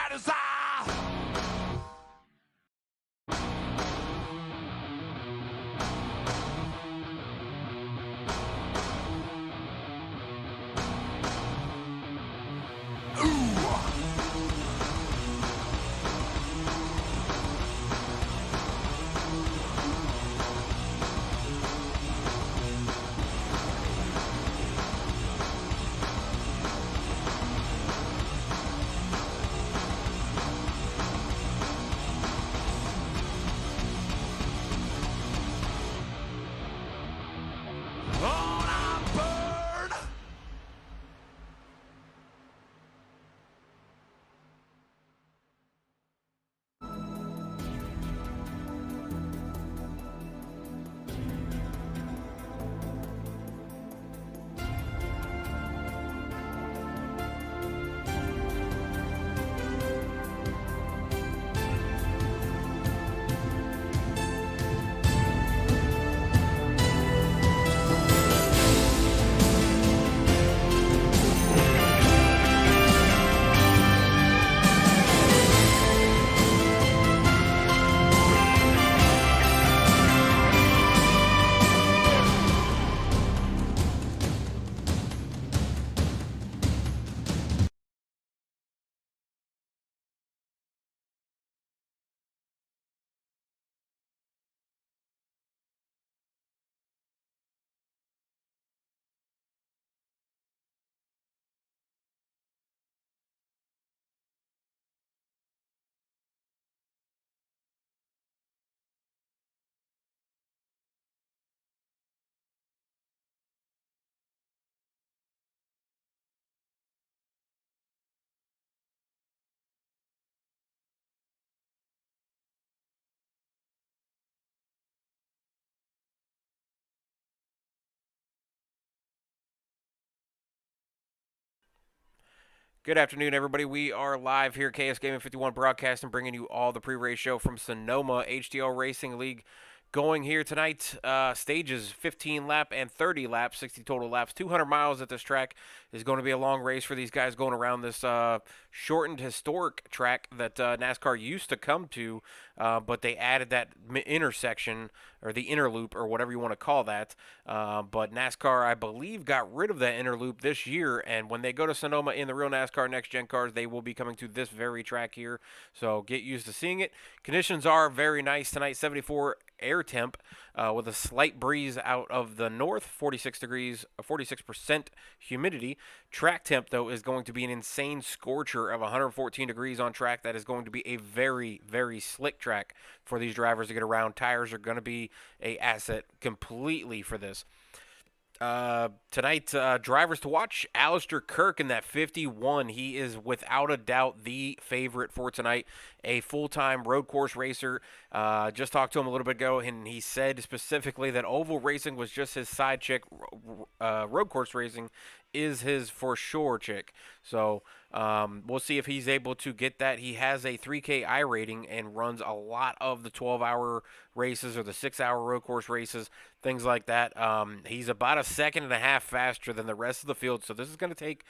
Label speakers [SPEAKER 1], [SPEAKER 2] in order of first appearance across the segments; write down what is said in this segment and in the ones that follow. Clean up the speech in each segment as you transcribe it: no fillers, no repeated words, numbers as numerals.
[SPEAKER 1] that is I. On I burn.
[SPEAKER 2] Good afternoon, everybody. We are live here, KS Gaming 51 broadcasting, bringing you all the pre-race show from Sonoma HTL Racing League. Going here tonight, stages 15 lap and 30 laps, 60 total laps, 200 miles at this track. Is going to be a long race for these guys going around this shortened historic track that NASCAR used to come to, but they added that intersection or the inner loop or whatever you want to call that. But NASCAR, I believe, got rid of that inner loop this year, and when they go to Sonoma in the real NASCAR Next Gen cars, they will be coming to this very track here. So get used to seeing it. Conditions are very nice tonight, 74 air temp with a slight breeze out of the north, 46 degrees, 46% humidity. Track temp, though, is going to be an insane scorcher of 114 degrees on track. That is going to be a very, very slick track for these drivers to get around. Tires are going to be a asset completely for this. Tonight, drivers to watch, Alistair Kirk in that 51. He is without a doubt the favorite for tonight, a full-time road course racer. Just talked to him a little bit ago, and he said specifically that oval racing was just his side chick. Road course racing is his for sure chick. So we'll see if he's able to get that. He has a 3K I rating and runs a lot of the 12-hour races or the 6-hour road course races, things like that. He's about a second and a half faster than the rest of the field, so this is going to take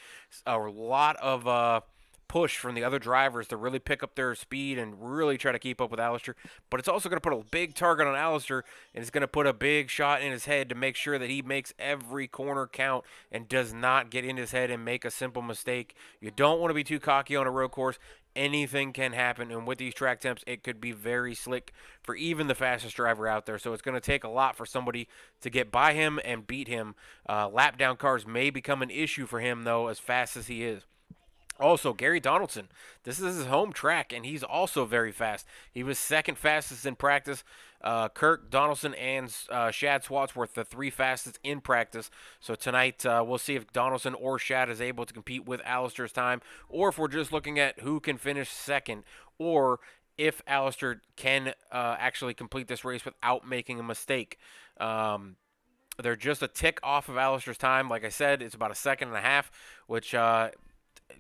[SPEAKER 2] a lot of push from the other drivers to really pick up their speed and really try to keep up with Alistair. But it's also going to put a big target on Alistair, and it's going to put a big shot in his head to make sure that he makes every corner count and does not get in his head and make a simple mistake. You don't want to be too cocky on a road course. Anything can happen, and with these track temps, it could be very slick for even the fastest driver out there. So it's going to take a lot for somebody to get by him and beat him. Lap down cars may become an issue for him, though, as fast as he is. Also, Gary Donaldson, this is his home track, and he's also very fast. He was second fastest in practice. Kirk, Donaldson, and Shad Swatsworth, the three fastest in practice. So tonight, we'll see if Donaldson or Shad is able to compete with Alistair's time, or if we're just looking at who can finish second, or if Alistair can actually complete this race without making a mistake. They're just a tick off of Alistair's time. Like I said, it's about a second and a half, which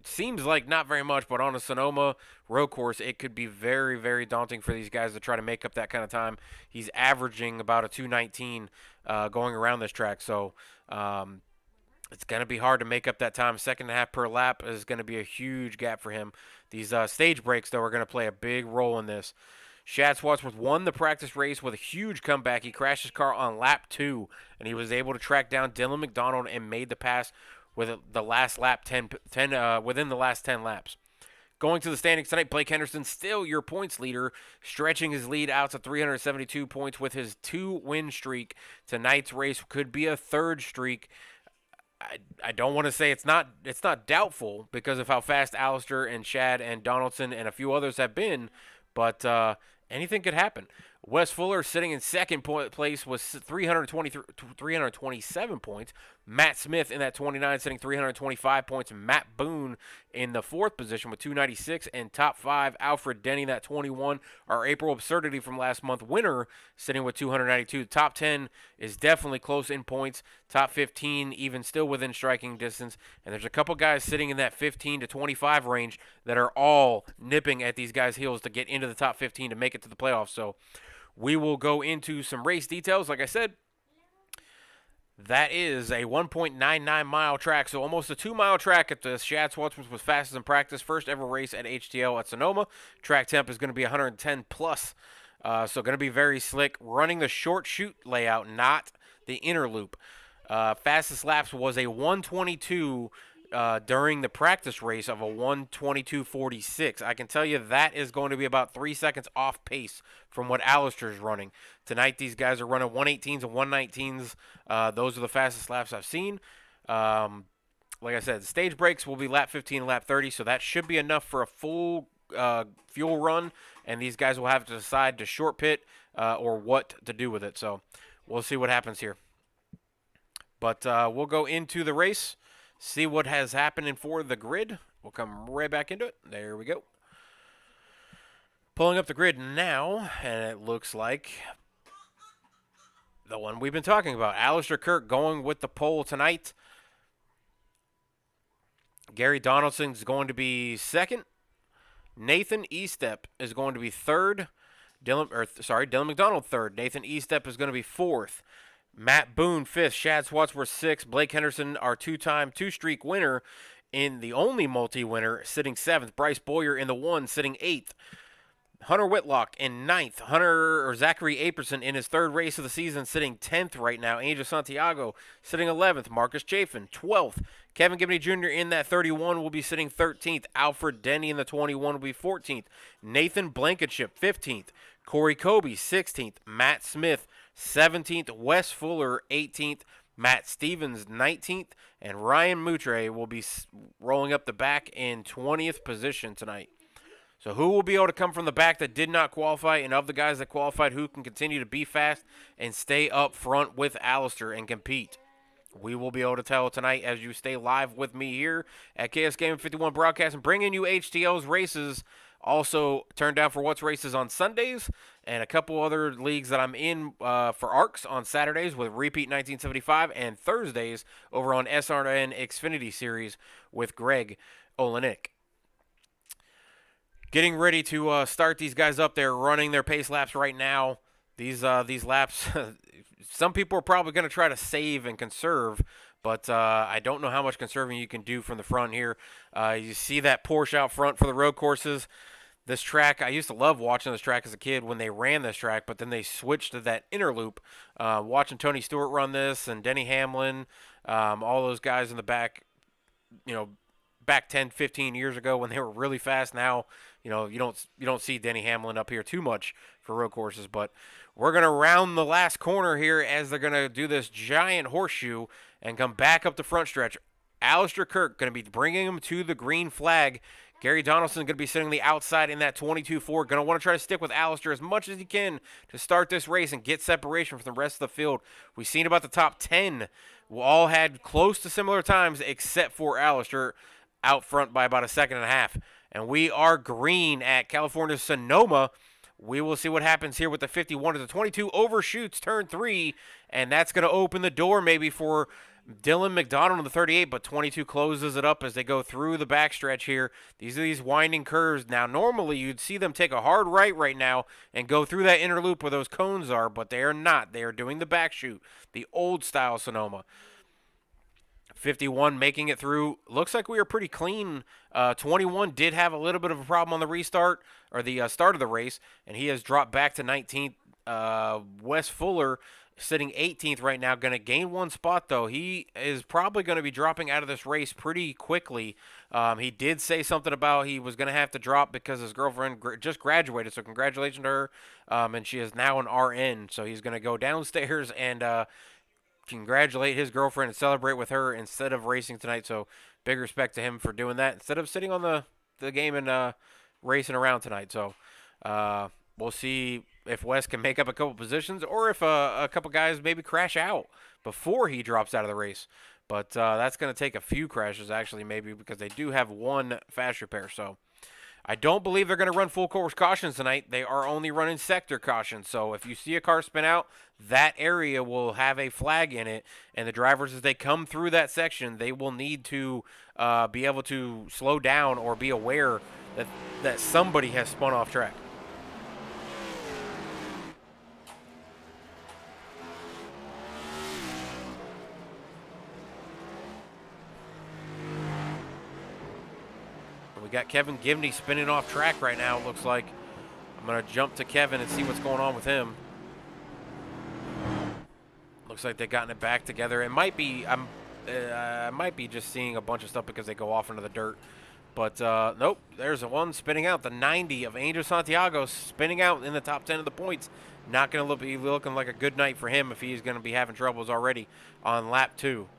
[SPEAKER 2] seems like not very much, but on a Sonoma road course, it could be very, very daunting for these guys to try to make up that kind of time. He's averaging about a 2:19 going around this track, so it's going to be hard to make up that time. Second and a half per lap is going to be a huge gap for him These stage breaks, though, are going to play a big role in this. Shad Swatsworth won the practice race with a huge comeback. He crashed his car on lap 2, and he was able to track down Dylan McDonald and made the pass with the last lap within the last 10 laps. Going to the standings tonight, Blake Henderson still your points leader, stretching his lead out to 372 points with his 2-win streak. Tonight's race could be a third streak. I don't want to say it's not doubtful because of how fast Alistair and Shad and Donaldson and a few others have been, but anything could happen. Wes Fuller sitting in second place was 327 points. Matt Smith in that 29 sitting 325 points. Matt Boone in the fourth position with 296. And top 5, Alfred Denny, that 21. Our April Absurdity from last month winner sitting with 292. Top 10 is definitely close in points. Top 15 even still within striking distance. And there's a couple guys sitting in that 15 to 25 range that are all nipping at these guys' heels to get into the top 15 to make it to the playoffs. So we will go into some race details. Like I said, that is a 1.99 mile track, so almost a 2-mile track at the Shad Swatsworth was fastest in practice. First ever race at HTL at Sonoma. Track temp is going to be 110 plus, so going to be very slick. Running the short chute layout, not the inner loop. Fastest laps was a 122 during the practice race of a 122.46. I can tell you that is going to be about 3 seconds off pace from what Alistair's running. Tonight, these guys are running 118s and 119s. Those are the fastest laps I've seen. Like I said, the stage breaks will be lap 15 and lap 30, so that should be enough for a full fuel run, and these guys will have to decide to short pit or what to do with it. So we'll see what happens here. But we'll go into the race, see what has happened for the grid. We'll come right back into it. There we go. Pulling up the grid now, and it looks like the one we've been talking about. Alistair Kirk going with the pole tonight. Gary Donaldson's going to be second. Nathan Estep is going to be third. Dylan McDonald third. Nathan Estep is going to be fourth. Matt Boone fifth. Shad Swatsworth sixth. Blake Henderson, our two-time two-streak winner in the only multi-winner, sitting seventh. Bryce Boyer in the one, sitting eighth. Hunter Whitlock in ninth. Zachary Aperson in his third race of the season, sitting 10th right now. Angel Santiago sitting 11th. Marcus Chafin 12th. Kevin Gibney Jr. in that 31 will be sitting 13th. Alfred Denny in the 21 will be 14th. Nathan Blankenship 15th. Corey Kobe 16th. Matt Smith 17th. Wes Fuller 18th. Matt Stevens 19th. And Ryan Moutre will be rolling up the back in 20th position tonight. So who will be able to come from the back that did not qualify, and of the guys that qualified, who can continue to be fast and stay up front with Alistair and compete? We will be able to tell tonight as you stay live with me here at KS Game 51 Broadcast and bringing you HTL's races. Also, turn down for what's races on Sundays and a couple other leagues that I'm in for ARCs on Saturdays with Repeat 1975 and Thursdays over on SRN Xfinity Series with Greg Olenek. Getting ready to start these guys up. They're running their pace laps right now. These laps, some people are probably going to try to save and conserve, but I don't know how much conserving you can do from the front here. You see that Porsche out front for the road courses. This track, I used to love watching this track as a kid when they ran this track, but then they switched to that inner loop. Watching Tony Stewart run this and Denny Hamlin, all those guys in the back, back 10, 15 years ago when they were really fast. Now, you don't see Denny Hamlin up here too much for road courses, but we're going to round the last corner here as they're going to do this giant horseshoe and come back up the front stretch. Alistair Kirk going to be bringing him to the green flag. Gary Donaldson going to be sitting on the outside in that 22-4. Going to want to try to stick with Alistair as much as he can to start this race and get separation from the rest of the field. We've seen about the top 10. We all had close to similar times except for Alistair out front by about a second and a half. And we are green at California Sonoma. We will see what happens here with the 51 to the 22 overshoots turn 3, and that's going to open the door maybe for Dylan McDonald in the 38, but 22 closes it up as they go through the backstretch here. These are these winding curves. Now, normally you'd see them take a hard right now and go through that inner loop where those cones are, but they are not. They are doing the backshoot, the old-style Sonoma. 51 making it through. Looks like we are pretty clean. 21 did have a little bit of a problem on the restart or the start of the race, and he has dropped back to 19th. Wes Fuller sitting 18th right now, going to gain one spot though. He is probably going to be dropping out of this race pretty quickly. He did say something about he was going to have to drop because his girlfriend just graduated, so congratulations to her. And she is now an RN, so he's going to go downstairs and congratulate his girlfriend and celebrate with her instead of racing tonight. So big respect to him for doing that instead of sitting on the game and racing around tonight. So we'll see if Wes can make up a couple positions or if a couple guys maybe crash out before he drops out of the race. But that's going to take a few crashes actually maybe because they do have one fast repair. So I don't believe they're going to run full course cautions tonight. They are only running sector cautions. So if you see a car spin out, that area will have a flag in it. And the drivers, as they come through that section, they will need to be able to slow down or be aware that somebody has spun off track. We got Kevin Gibney spinning off track right now, it looks like. I'm going to jump to Kevin and see what's going on with him. Looks like they've gotten it back together. It might be, I might be just seeing a bunch of stuff because they go off into the dirt. But, nope, there's one spinning out. The 90 of Angel Santiago spinning out in the top 10 of the points. Not going to be looking like a good night for him if he's going to be having troubles already on lap 2.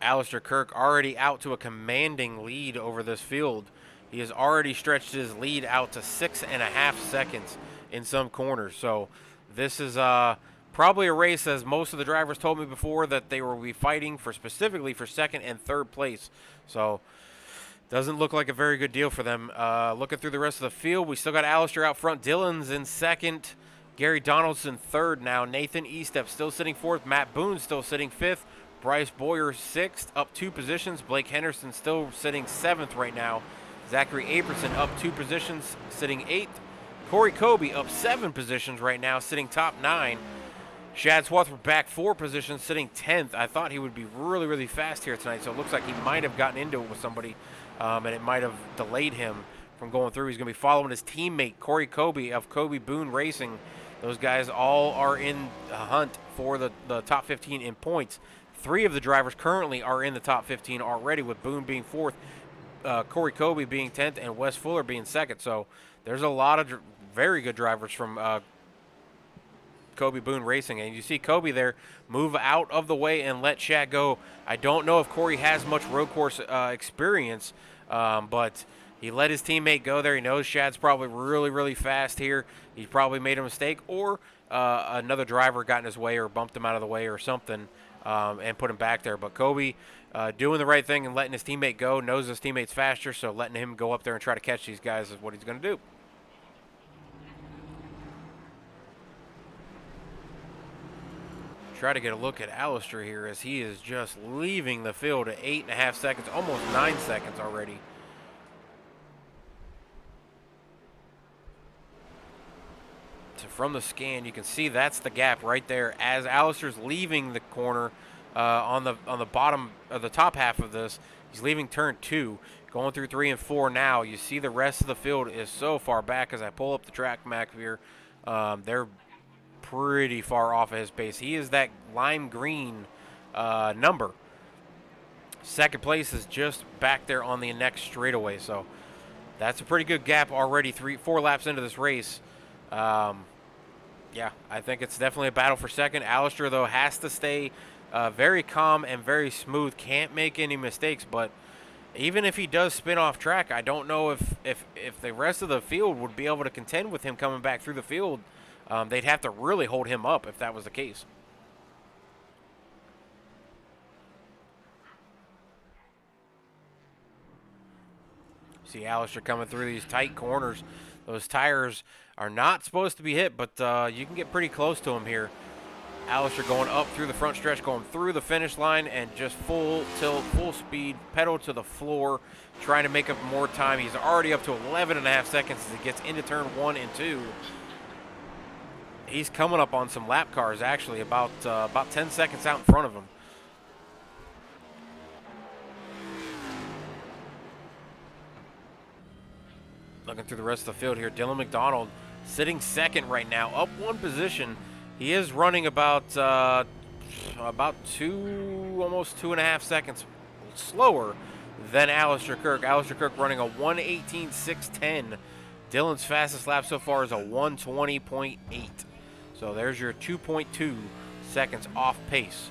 [SPEAKER 2] Alistair Kirk already out to a commanding lead over this field. He has already stretched his lead out to 6.5 seconds in some corners. So this is probably a race, as most of the drivers told me before, that they will be fighting for specifically for second and third place. So doesn't look like a very good deal for them. Looking through the rest of the field, we still got Alistair out front. Dillon's in second. Gary Donaldson third now. Nathan Estep still sitting fourth. Matt Boone still sitting fifth. Bryce Boyer sixth, up 2 positions. Blake Henderson still sitting 7th right now. Zachary Aberson up 2 positions, sitting 8th. Corey Kobe up 7 positions right now, sitting top 9. Shad Swarthmore back 4 positions, sitting 10th. I thought he would be really, really fast here tonight, so it looks like he might have gotten into it with somebody, and it might have delayed him from going through. He's going to be following his teammate, Corey Kobe of Kobe Boone Racing. Those guys all are in a hunt for the top 15 in points. 3 of the drivers currently are in the top 15 already, with Boone being 4th, Corey Kobe being 10th, and Wes Fuller being 2nd. So there's a lot of very good drivers from Kobe Boone Racing. And you see Kobe there move out of the way and let Shad go. I don't know if Corey has much road course experience, but he let his teammate go there. He knows Shad's probably really, really fast here. He probably made a mistake, or another driver got in his way or bumped him out of the way or something. And put him back there. But Kobe doing the right thing and letting his teammate go, knows his teammate's faster, so letting him go up there and try to catch these guys is what he's going to do. Try to get a look at Alistair here as he is just leaving the field at 8.5 seconds, almost 9 seconds already. So from the scan, you can see that's the gap right there as Alistair's leaving the corner on the bottom of the top half of this. He's leaving turn 2, going through 3 and 4 now. You see the rest of the field is so far back as I pull up the track map here. They're pretty far off of his pace. He is that lime green number. Second place is just back there on the next straightaway. So that's a pretty good gap already 4 laps into this race. Yeah, I think it's definitely a battle for second. Alistair, though, has to stay very calm and very smooth. Can't make any mistakes, but even if he does spin off track, I don't know if the rest of the field would be able to contend with him coming back through the field. They'd have to really hold him up if that was the case. See Alistair coming through these tight corners. Those tires are not supposed to be hit, but you can get pretty close to him here. Alistair going up through the front stretch, going through the finish line, and just full tilt, full speed, pedal to the floor, trying to make up more time. He's already up to 11.5 seconds as he gets into turn 1 and 2. He's coming up on some lap cars, actually, about 10 seconds out in front of him. Looking through the rest of the field here, Dylan McDonald sitting second right now, up one position. He is running about almost 2.5 seconds slower than Alistair Kirk. Alistair Kirk running a 1:18.610. Dylan's fastest lap so far is a 1:20.8. So there's your 2.2 seconds off pace.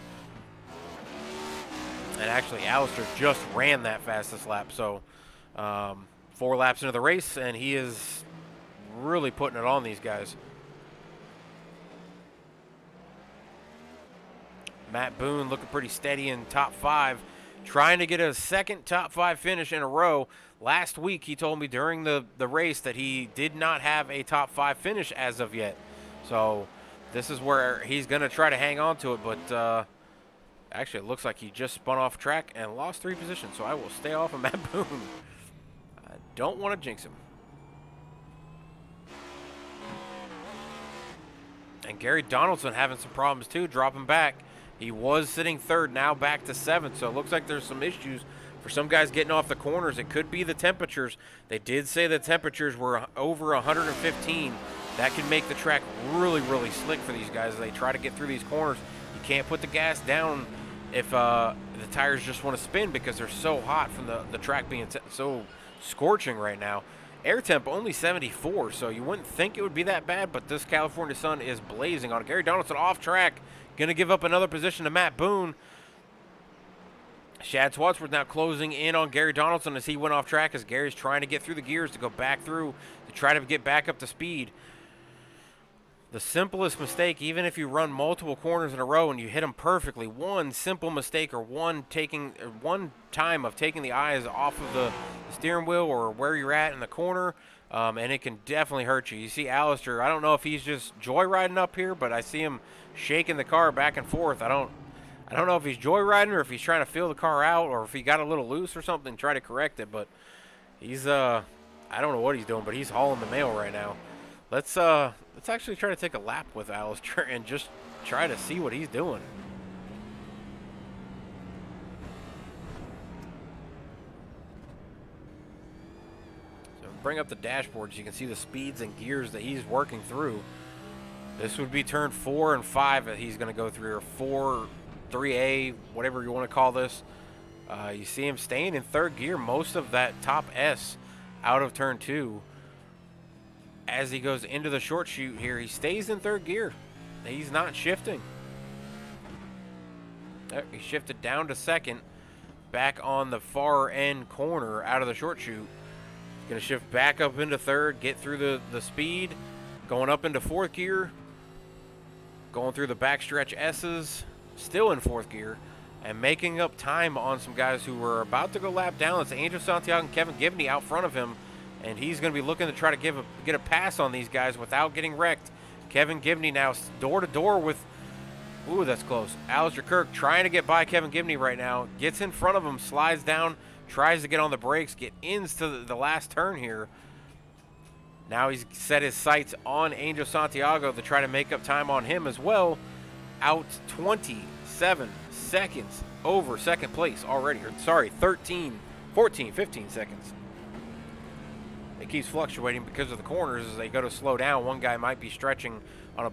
[SPEAKER 2] And actually, Alistair just ran that fastest lap. So 4 laps into the race, and he is really putting it on these guys. Matt Boone looking pretty steady in top 5, trying to get a second top 5 finish in a row. Last week, he told me during the race that he did not have a top 5 finish as of yet. So this is where he's going to try to hang on to it, but actually it looks like he just spun off track and lost 3 positions, so I will stay off of Matt Boone. I don't want to jinx him. And Gary Donaldson having some problems too, dropping back. He was sitting 3rd, now back to 7th, so it looks like there's some issues for some guys getting off the corners. It could be the temperatures. They did say the temperatures were over 115. That can make the track really, really slick for these guys as they try to get through these corners. You can't put the gas down if the tires just want to spin because they're so hot from the track being so scorching right now. Air temp only 74, so you wouldn't think it would be that bad, but this California sun is blazing on it. Gary Donaldson off track, going to give up another position to Matt Boone. Shad Swatsworth now closing in on Gary Donaldson as he went off track, as Gary's trying to get through the gears to go back through to try to get back up to speed. The simplest mistake, even if you run multiple corners in a row and you hit them perfectly, one simple mistake or one time of taking the eyes off of the steering wheel or where you're at in the corner, and it can definitely hurt you. You see Alistair, I don't know if he's just joyriding up here, but I see him shaking the car back and forth. I don't know if he's joyriding or if he's trying to feel the car out or if he got a little loose or something and try to correct it, but he's I don't know what he's doing, but he's hauling the mail right now. Let's actually try to take a lap with Alistair and just try to see what he's doing. So bring up the dashboard so you can see the speeds and gears that he's working through. This would be turn 4 and 5 that he's going to go through, or 4, 3A, whatever you want to call this. You see him staying in 3rd gear most of that top S out of turn 2. As he goes into the short chute here, he stays in 3rd gear. He's not shifting. He shifted down to 2nd, back on the far end corner out of the short chute. He's going to shift back up into 3rd, get through the speed, going up into 4th gear, going through the backstretch S's, still in 4th gear, and making up time on some guys who were about to go lap down. It's Angel Santiago and Kevin Gibney out front of him. And he's going to be looking to try to get a pass on these guys without getting wrecked. Kevin Gibney now door-to-door with, ooh, that's close. Alistair Kirk trying to get by Kevin Gibney right now. Gets in front of him, slides down, tries to get on the brakes, get into the last turn here. Now he's set his sights on Angel Santiago to try to make up time on him as well. Out 27 seconds over 2nd place already. Or, sorry, 13, 14, 15 seconds. It keeps fluctuating because of the corners as they go to slow down. One guy might be stretching on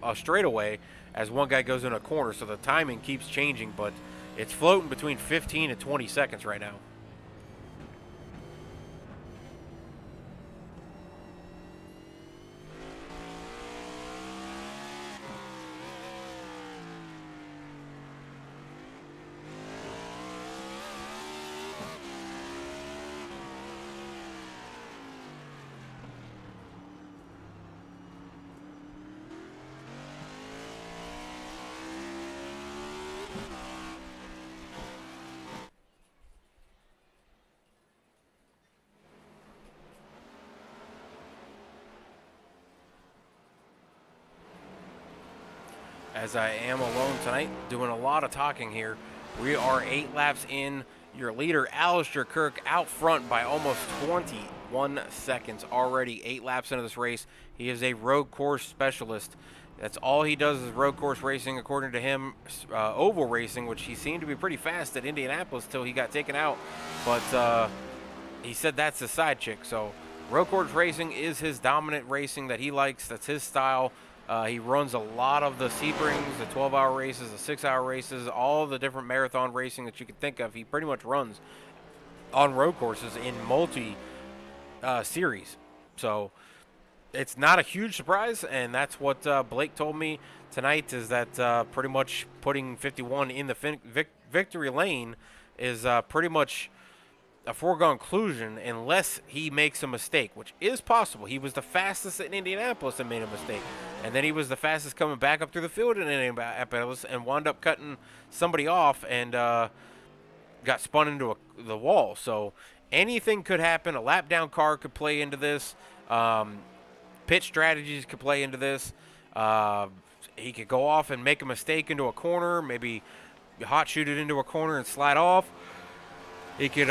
[SPEAKER 2] a straightaway as one guy goes in a corner, so the timing keeps changing, but it's floating between 15 and 20 seconds right now. As I am alone tonight, doing a lot of talking here. We are 8 laps in. Your leader, Alistair Kirk, out front by almost 21 seconds already. 8 laps into this race. He is a road course specialist. That's all he does is road course racing, according to him. Oval racing, which he seemed to be pretty fast at Indianapolis till he got taken out. But he said that's the side chick. So Road course racing is his dominant racing that he likes. That's his style. He runs a lot of the Sebrings, the 12-hour races, the 6-hour races, all the different marathon racing that you can think of. He pretty much runs on road courses in multi-series. So it's not a huge surprise, and that's what Blake told me tonight, is that pretty much putting 51 in the victory lane is pretty much a foregone conclusion unless he makes a mistake, which is possible. He was the fastest in Indianapolis and made a mistake. And then he was the fastest coming back up through the field in Indianapolis and wound up cutting somebody off and got spun into the wall. So anything could happen. A lap down car could play into this. Pit strategies could play into this. He could go off and make a mistake into a corner, maybe hot shoot it into a corner and slide off. He could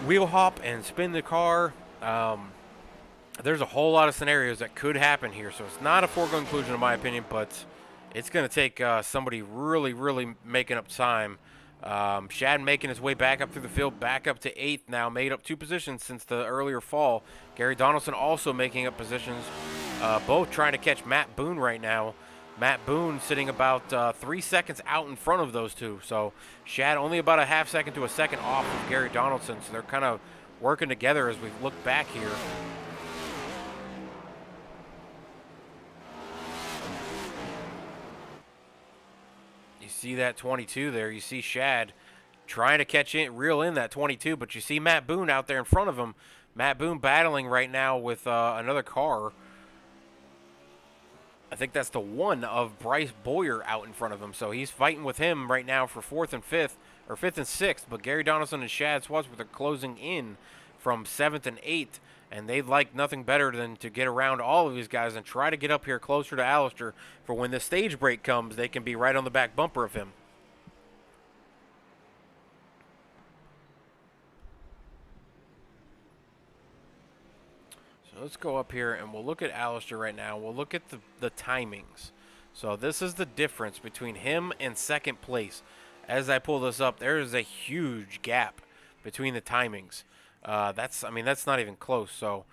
[SPEAKER 2] wheel hop and spin the car. There's a whole lot of scenarios that could happen here, so it's not a foregone conclusion in my opinion, but it's going to take somebody really, really making up time. Shad making his way back up through the field, back up to 8th now, made up 2 positions since the earlier fall. Gary Donaldson also making up positions, both trying to catch Matt Boone right now. Matt Boone sitting about 3 seconds out in front of those two. So Shad only about a half second to a second off of Gary Donaldson. So they're kind of working together as we look back here. You see that 22 there. You see Shad trying to catch it, reel in that 22. But you see Matt Boone out there in front of him. Matt Boone battling right now with another car. I think that's the 1 of Bryce Boyer out in front of him. So he's fighting with him right now for 4th and 5th, or 5th and 6th. But Gary Donaldson and Shad Swadsworth are closing in from 7th and 8th. And they'd like nothing better than to get around all of these guys and try to get up here closer to Alistair for when the stage break comes, they can be right on the back bumper of him. Let's go up here and we'll look at Alistair right now. We'll look at the timings. So this is the difference between him and second place. As I pull this up, there is a huge gap between the timings. That's not even close. So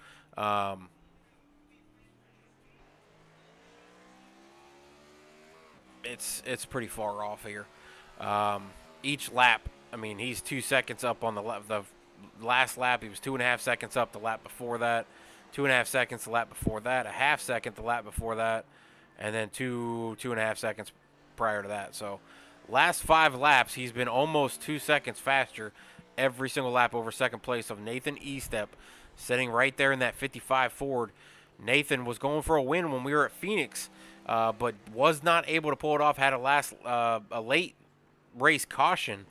[SPEAKER 2] it's pretty far off here. Each lap, he's 2 seconds up on the last lap. He was 2.5 seconds up the lap before that. 2.5 seconds the lap before that, a half second the lap before that, and then 2.5 seconds prior to that. So last 5 laps, he's been almost 2 seconds faster every single lap over second place of Nathan Estep, sitting right there in that 55 Ford. Nathan was going for a win when we were at Phoenix, but was not able to pull it off, had a late race caution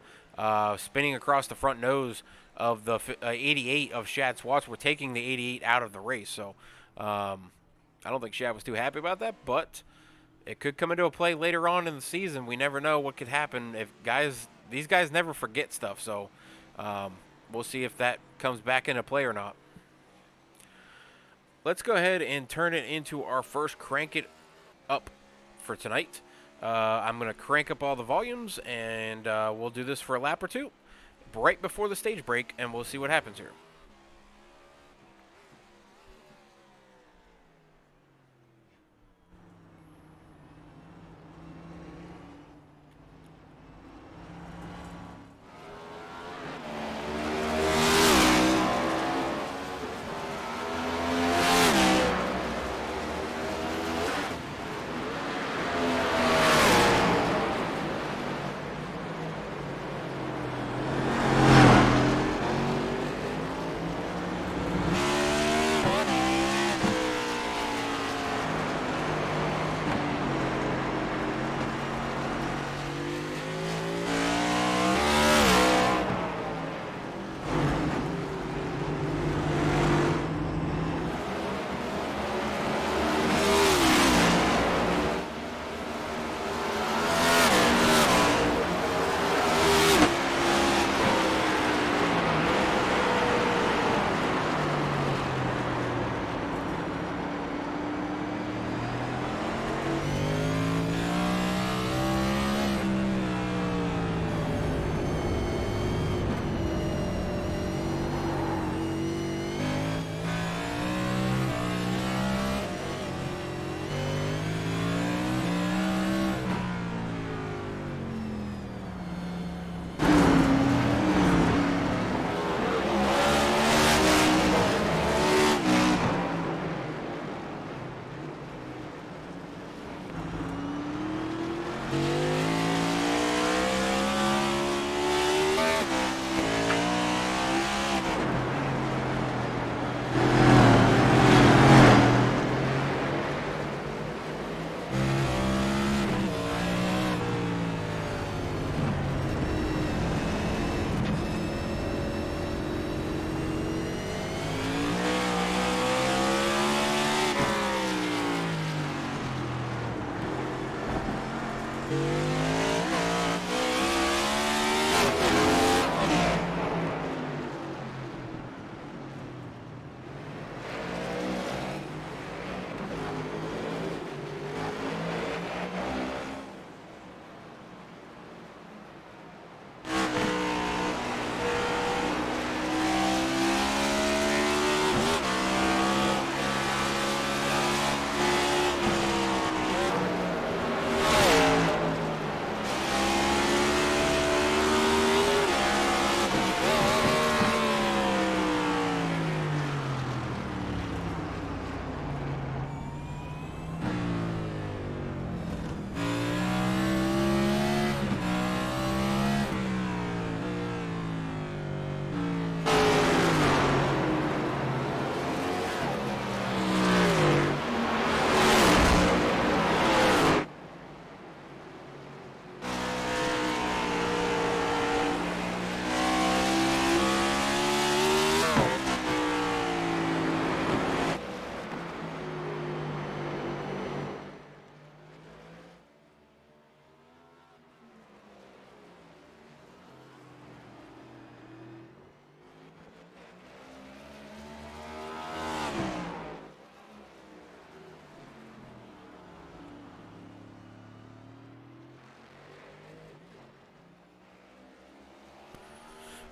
[SPEAKER 2] spinning across the front nose of the 88 of Shad Swadsworth, taking the 88 out of the race. So I don't think Shad was too happy about that, but it could come into a play later on in the season. We never know what could happen if these guys never forget stuff. So we'll see if that comes back into play or not. Let's go ahead and turn it into our first Crank It Up for tonight. I'm going to crank up all the volumes, and we'll do this for a lap or two right before the stage break, and we'll see what happens here.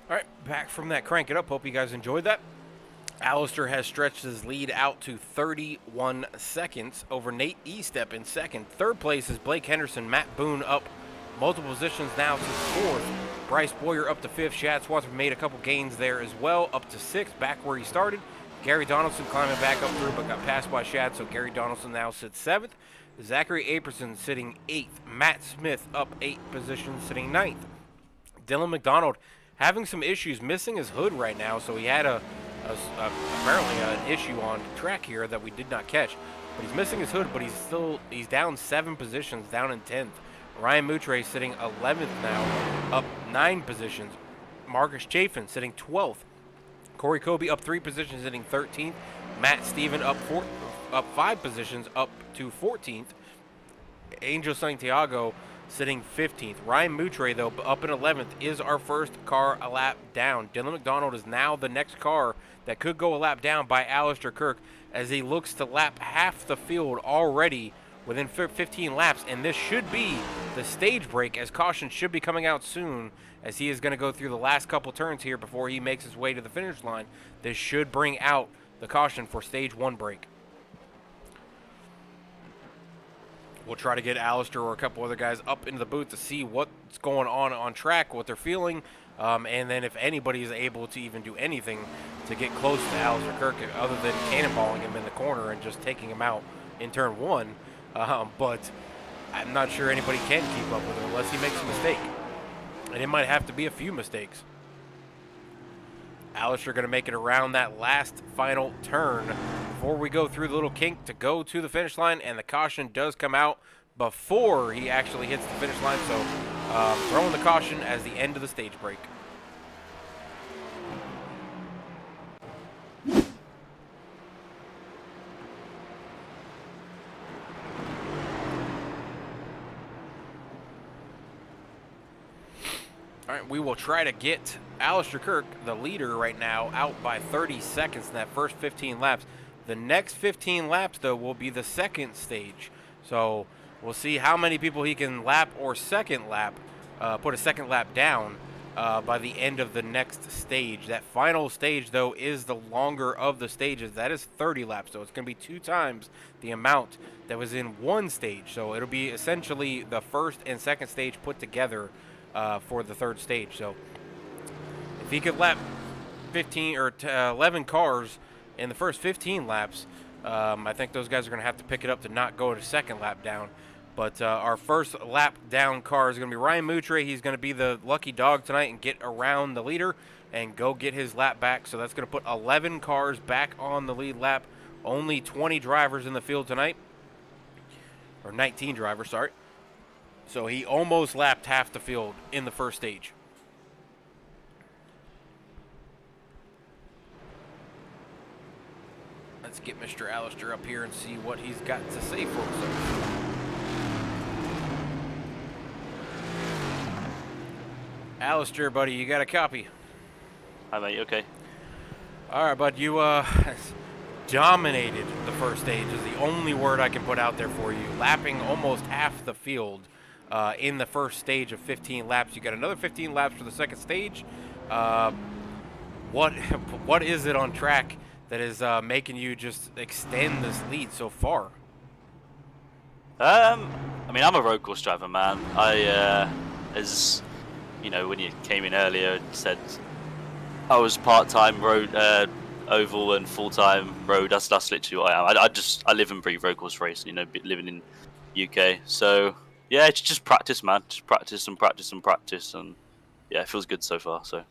[SPEAKER 2] All right, back from that crank it up. Hope you guys enjoyed that. Alistair has stretched his lead out to 31 seconds over Nate Estep in second. Third place is Blake Henderson. Matt Boone up multiple positions now to fourth. Bryce Boyer up to fifth. Shad Swanson made a couple gains there as well, up to sixth, back where he started. Gary Donaldson climbing back up through, but got passed by Shad, so Gary Donaldson now sits seventh. Zachary Aperson sitting eighth. Matt Smith up 8 positions, sitting ninth. Dylan McDonald having some issues, missing his hood right now, so he had apparently an issue on track here that we did not catch. But he's missing his hood, but he's down 7 positions, down in 10th. Ryan Moutre sitting 11th now, up 9 positions. Marcus Chafin sitting 12th. Corey Kobe up 3 positions, sitting 13th. Matt Steven up 5 positions, up to 14th. Angel Santiago sitting 15th. Ryan Moutre, though, up in 11th, is our first car a lap down. Dylan McDonald is now the next car that could go a lap down by Alistair Kirk as he looks to lap half the field already within 15 laps. And this should be the stage break, as caution should be coming out soon, as he is going to go through the last couple turns here before he makes his way to the finish line. This should bring out the caution for stage 1 break. We'll try to get Alistair or a couple other guys up into the booth to see what's going on track, what they're feeling, and then if anybody is able to even do anything to get close to Alistair Kirk other than cannonballing him in the corner and just taking him out in turn 1. But I'm not sure anybody can keep up with him unless he makes a mistake. And it might have to be a few mistakes. Alistair going to make it around that last final turn before we go through the little kink to go to the finish line, and the caution does come out before he actually hits the finish line, so throwing the caution as the end of the stage break. All right, we will try to get Alistair Kirk, the leader right now, out by 30 seconds in that first 15 laps. The next 15 laps, though, will be the second stage. So we'll see how many people he can lap or second lap, put a second lap down by the end of the next stage. That final stage, though, is the longer of the stages. That is 30 laps, so it's going to be 2 times the amount that was in one stage. So it'll be essentially the first and second stage put together for the third stage. So if he could lap 15 or 11 cars in the first 15 laps, I think those guys are going to have to pick it up to not go to second lap down. But our first lap down car is going to be Ryan Moutre. He's going to be the lucky dog tonight and get around the leader and go get his lap back. So that's going to put 11 cars back on the lead lap. Only 20 drivers in the field tonight. Or 19 drivers, sorry. So he almost lapped half the field in the first stage. Let's get Mr. Alistair up here and see what he's got to say for himself. Alistair, buddy, you got a copy?
[SPEAKER 3] Hi, mate. Okay.
[SPEAKER 2] All right, bud. You dominated the first stage is the only word I can put out there for you. Lapping almost half the field in the first stage of 15 laps. You got another 15 laps for the second stage. What what is it on track that is making you just extend this lead so far?
[SPEAKER 3] I mean, I'm a road course driver, man. As you know, when you came in earlier and said I was part-time road, oval and full-time road. That's literally what I am. I live and breathe road course racing. You know, living in UK. So yeah, it's just practice, man. Just practice and practice and practice, and yeah, it feels good so far. So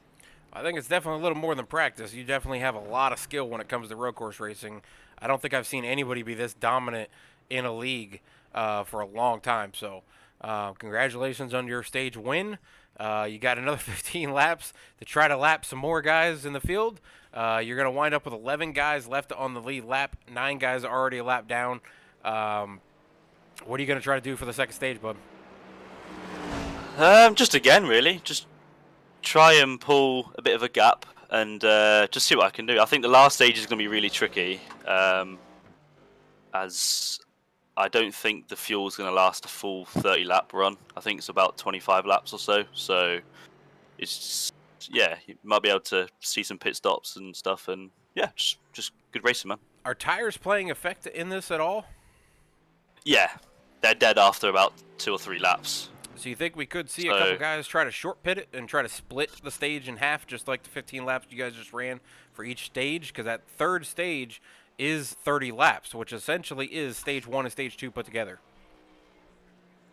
[SPEAKER 2] I think it's definitely a little more than practice. You definitely have a lot of skill when it comes to road course racing. I don't think I've seen anybody be this dominant in a league for a long time. So congratulations on your stage win. You got another 15 laps to try to lap some more guys in the field. You're going to wind up with 11 guys left on the lead lap. 9 guys already a lap down. What are you going to try to do for the second stage, bud?
[SPEAKER 3] just again, really, just try and pull a bit of a gap and just see what I can do. I think the last stage is going to be really tricky, as I don't think the fuel's going to last a full 30 lap run. I think it's about 25 laps or so. So it's yeah, you might be able to see some pit stops and stuff, and yeah, just good racing, man.
[SPEAKER 2] Are tires playing effect in this at all?
[SPEAKER 3] Yeah, they're dead after about 2 or 3 laps.
[SPEAKER 2] So you think we could see a couple guys try to short pit it and try to split the stage in half, just like the 15 laps you guys just ran for each stage? Because that third stage is 30 laps, which essentially is stage 1 and stage 2 put together.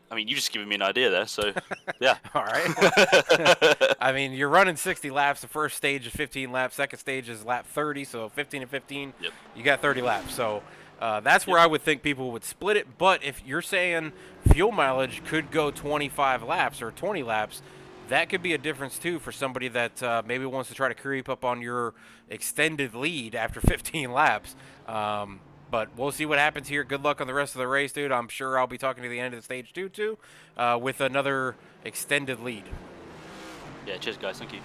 [SPEAKER 3] I mean, you just given me an idea there, so yeah.
[SPEAKER 2] All right. I mean, you're running 60 laps. The first stage is 15 laps. Second stage is lap 30, so 15 and 15.
[SPEAKER 3] Yep.
[SPEAKER 2] You got 30 laps. So that's where I would think people would split it. But if you're saying fuel mileage could go 25 laps or 20 laps, that could be a difference too for somebody that maybe wants to try to creep up on your extended lead after 15 laps. But we'll see what happens here. Good luck on the rest of the race, dude. I'm sure I'll be talking to the end of the stage 2 too, with another extended lead.
[SPEAKER 3] Yeah, cheers, guys. Thank you.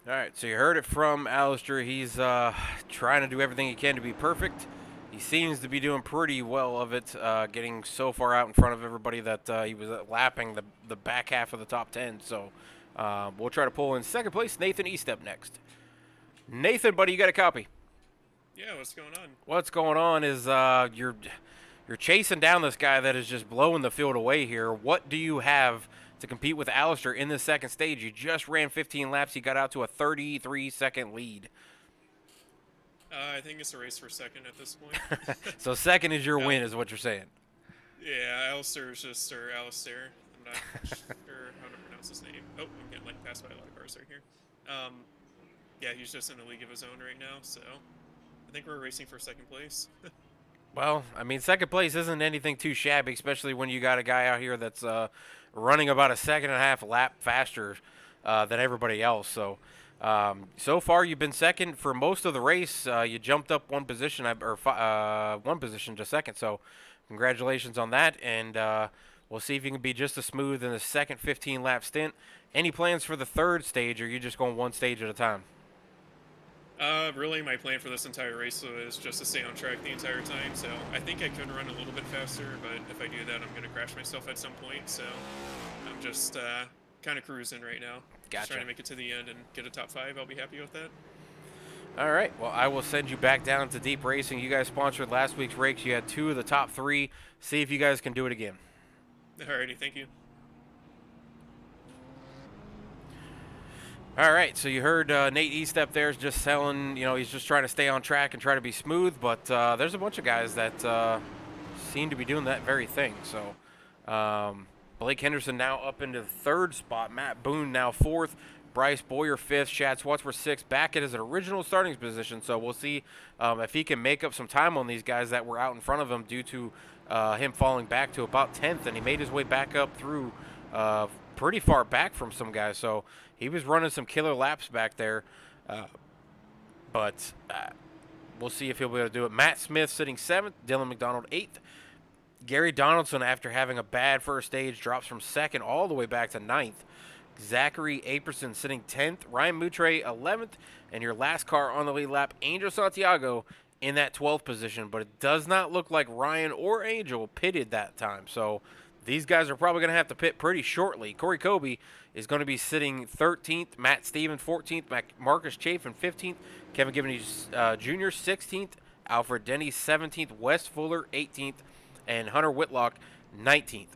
[SPEAKER 2] All right, so you heard it from Alistair. He's trying to do everything he can to be perfect. He seems to be doing pretty well of it, getting so far out in front of everybody that he was lapping the back half of the top 10. So we'll try to pull in second place. Nathan Estep next. Nathan, buddy, you got a copy?
[SPEAKER 4] Yeah, what's going on?
[SPEAKER 2] What's going on is you're chasing down this guy that is just blowing the field away here. What do you have to compete with Alistair in this second stage? You just ran 15 laps. You got out to a 33-second lead.
[SPEAKER 4] I think it's a race for second at this point.
[SPEAKER 2] So second is your win, is what you're saying.
[SPEAKER 4] Yeah, Alistair is just, or Alistair. I'm not sure how to pronounce his name. Oh, I'm getting like passed by a lot of cars right here. Yeah, he's just in a league of his own right now, so I think we're racing for second place.
[SPEAKER 2] Well, I mean, second place isn't anything too shabby, especially when you got a guy out here that's running about a second and a half lap faster than everybody else. So, so far you've been second for most of the race. You jumped up one position, one position to second. So, congratulations on that, and we'll see if you can be just as smooth in the second 15-lap stint. Any plans for the third stage, or are you just going one stage at a time?
[SPEAKER 4] Really, my plan for this entire race is just to stay on track the entire time, so I think I could run a little bit faster, but if I do that, I'm going to crash myself at some point, so I'm just kind of cruising right now.
[SPEAKER 2] Gotcha.
[SPEAKER 4] Just trying to make it to the end and get a top 5. I'll be happy with that.
[SPEAKER 2] All right. Well, I will send you back down to Deep Racing. You guys sponsored last week's race. You had 2 of the top 3. See if you guys can do it again.
[SPEAKER 4] Alrighty, thank you.
[SPEAKER 2] All right, so you heard Nate Estep there is just selling, he's just trying to stay on track and try to be smooth, but there's a bunch of guys that seem to be doing that very thing. So Blake Henderson now up into the 3rd spot, Matt Boone now 4th, Bryce Boyer 5th, Chad Swatsworth 6th, back at his original starting position. So we'll see if he can make up some time on these guys that were out in front of him due to him falling back to about 10th, and he made his way back up through pretty far back from some guys. So he was running some killer laps back there. but we'll see if he'll be able to do it. Matt Smith sitting 7th, Dylan McDonald 8th. Gary Donaldson, after having a bad first stage, drops from 2nd all the way back to 9th. Zachary Aperson sitting 10th, Ryan Moutre 11th, and your last car on the lead lap, Angel Santiago, in that 12th position. But it does not look like Ryan or Angel pitted that time, so these guys are probably going to have to pit pretty shortly. Corey Kobe is going to be sitting 13th, Matt Stevens 14th, Marcus Chafin 15th, Kevin Gibney Jr. 16th, Alfred Denny 17th, Wes Fuller 18th, and Hunter Whitlock 19th.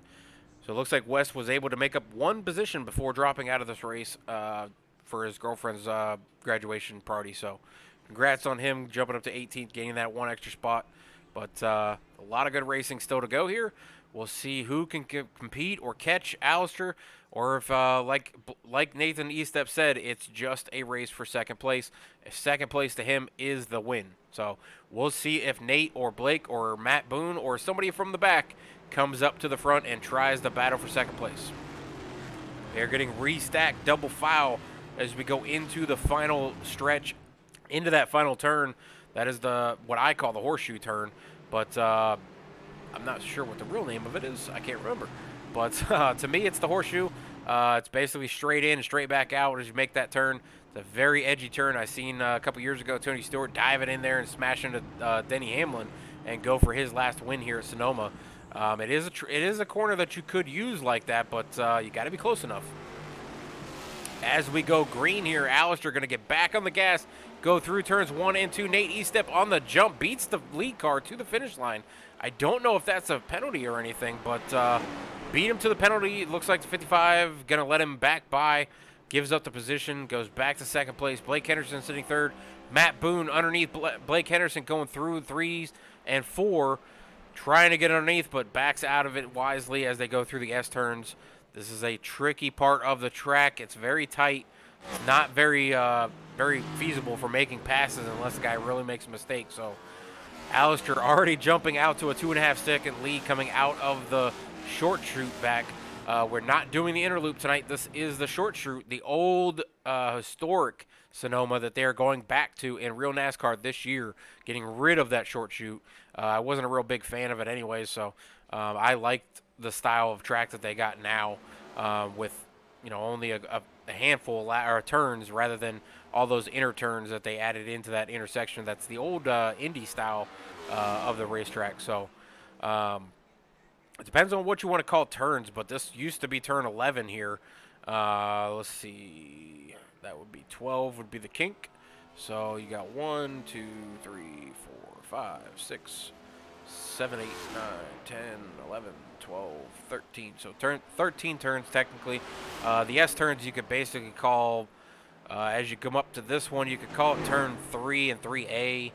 [SPEAKER 2] So it looks like Wes was able to make up one position before dropping out of this race for his girlfriend's graduation party. So congrats on him jumping up to 18th, gaining that one extra spot. But a lot of good racing still to go here. We'll see who can compete or catch Alistair, or if, like Nathan Estep said, it's just a race for second place. Second place to him is the win. So we'll see if Nate or Blake or Matt Boone or somebody from the back comes up to the front and tries the battle for second place. They're getting restacked double file as we go into the final stretch, into that final turn. That is what I call the horseshoe turn, but I'm not sure what the real name of it is. I can't remember. But to me, it's the horseshoe. It's basically straight in and straight back out as you make that turn. It's a very edgy turn. I seen a couple years ago Tony Stewart diving in there and smash into Denny Hamlin and go for his last win here at Sonoma. It is a corner that you could use like that, but you got to be close enough. As we go green here, Alistair going to get back on the gas, go through turns 1 and 2. Nate Estep on the jump, beats the lead car to the finish line. I don't know if that's a penalty or anything, but beat him to the penalty. It looks like the 55 going to let him back by, gives up the position, goes back to second place. Blake Henderson sitting 3rd. Matt Boone underneath Blake Henderson going through 3s and 4, trying to get underneath, but backs out of it wisely as they go through the S turns. This is a tricky part of the track. It's very tight. It's not very feasible for making passes unless the guy really makes a mistake. So Alistair already jumping out to a 2.5-second lead coming out of the short chute back. We're not doing the inner loop tonight. This is the short chute, the old historic Sonoma that they are going back to in real NASCAR this year, getting rid of that short chute. I wasn't a real big fan of it anyway, so I liked the style of track that they got now with only a handful of turns rather than all those inner turns that they added into that intersection. That's the old Indy style of the racetrack. So it depends on what you want to call turns, but this used to be turn 11 here. Let's see. That would be 12 would be the kink. So you got 1, 2, 3, 4, 5, 6, 7, 8, 9, 10, 11, 12, 13. So 13 turns technically. The S turns you could basically call, as you come up to this one, you could call it turn 3 and 3A.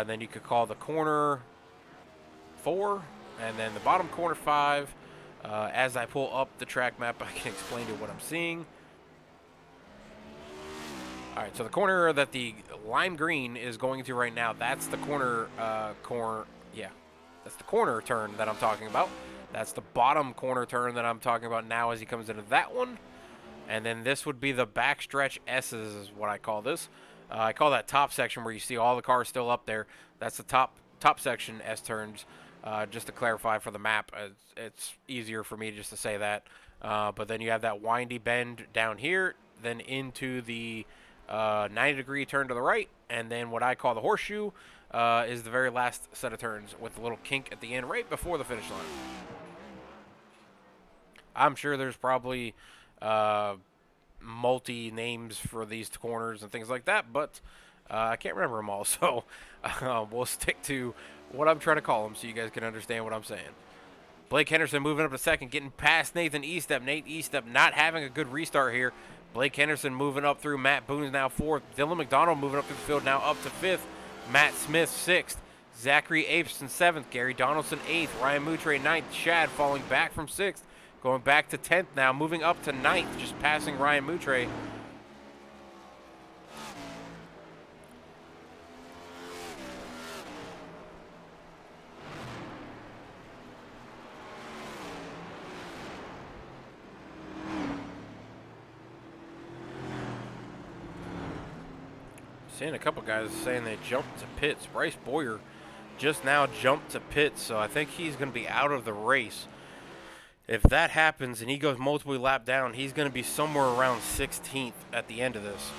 [SPEAKER 2] Then you could call the corner 4, and then the bottom corner 5. As I pull up the track map, I can explain to you what I'm seeing. All right, so the corner that the lime green is going to right now, that's the that's the corner turn that I'm talking about. That's the bottom corner turn that I'm talking about now as he comes into that one. And then this would be the backstretch S's is what I call this. I call that top section where you see all the cars still up there. That's the top section S turns. Just to clarify for the map, it's easier for me just to say that. But then you have that windy bend down here, then into the 90-degree turn to the right, and then what I call the horseshoe is the very last set of turns with a little kink at the end right before the finish line. I'm sure there's probably multi-names for these corners and things like that, but I can't remember them all, so we'll stick to what I'm trying to call them so you guys can understand what I'm saying. Blake Henderson moving up to second, getting past Nathan Estep. Nate Estep not having a good restart here. Blake Henderson moving up through. Matt Boone's now 4th. Dylan McDonald moving up through the field now up to 5th. Matt Smith 6th. Zachary Apeson 7th. Gary Donaldson 8th. Ryan Moutre 9th. Chad falling back from 6th. Going back to 10th now. Moving up to 9th. Just passing Ryan Moutre. Seeing a couple guys saying they jumped to pits. Bryce Boyer just now jumped to pits, so I think he's going to be out of the race. If that happens and he goes multiple lap down, he's going to be somewhere around 16th at the end of this.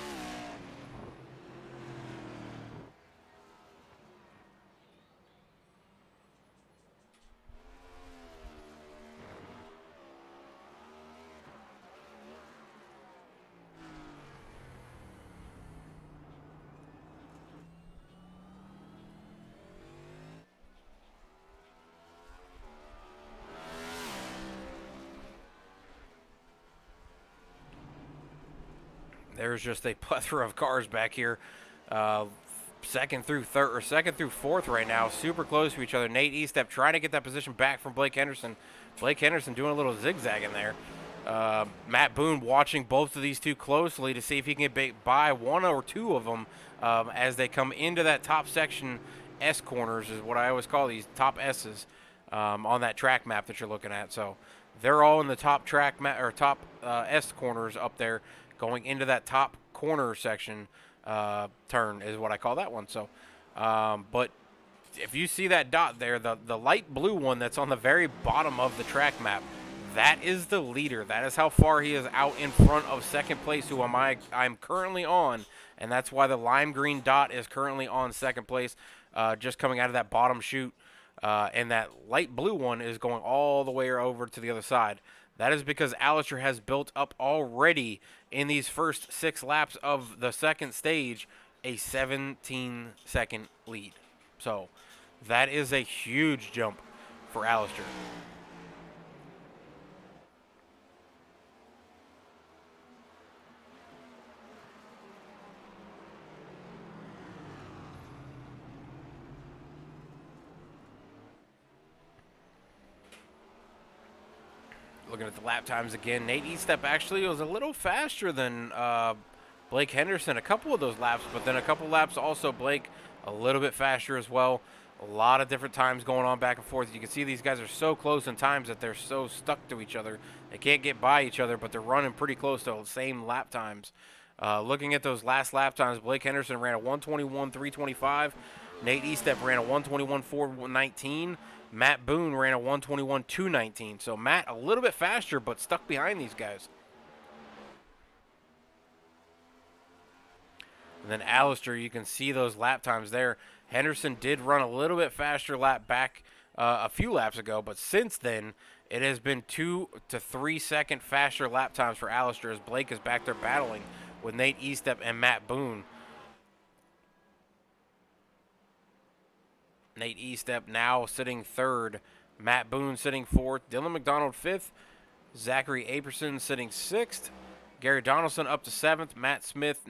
[SPEAKER 2] There's just a plethora of cars back here. Second through fourth right now, super close to each other. Nate Estep trying to get that position back from Blake Henderson. Blake Henderson doing a little zigzag in there. Matt Boone watching both of these two closely to see if he can get by one or two of them as they come into that top section. S corners is what I always call these, top S's on that track map that you're looking at. So they're all in the top track map or top S corners up there, going into that top corner section turn is what I call that one. So, but if you see that dot there, the light blue one that's on the very bottom of the track map, that is the leader. That is how far he is out in front of second place, who I'm currently on, and that's why the lime green dot is currently on second place, just coming out of that bottom chute, and that light blue one is going all the way over to the other side. That is because Alistair has built up already in these first 6 laps of the second stage a 17-second lead. So that is a huge jump for Alistair. Looking at the lap times again, Nate Estep actually was a little faster than Blake Henderson a couple of those laps, but then a couple laps also Blake a little bit faster as well. A lot of different times going on back and forth. You can see these guys are so close in times that they're so stuck to each other. They can't get by each other, but they're running pretty close to the same lap times. Looking at those last lap times, Blake Henderson ran a 1:21.325. Nate Estep ran a 1:21.419. Matt Boone ran a 1:21.219. So Matt a little bit faster, but stuck behind these guys. And then Alistair, you can see those lap times there. Henderson did run a little bit faster lap back a few laps ago, but since then, it has been 2 to 3 second faster lap times for Alistair as Blake is back there battling with Nate Estep and Matt Boone. Nate Estep now sitting third. Matt Boone sitting fourth. Dylan McDonald fifth. Zachary Aperson sitting sixth. Gary Donaldson up to seventh. Matt Smith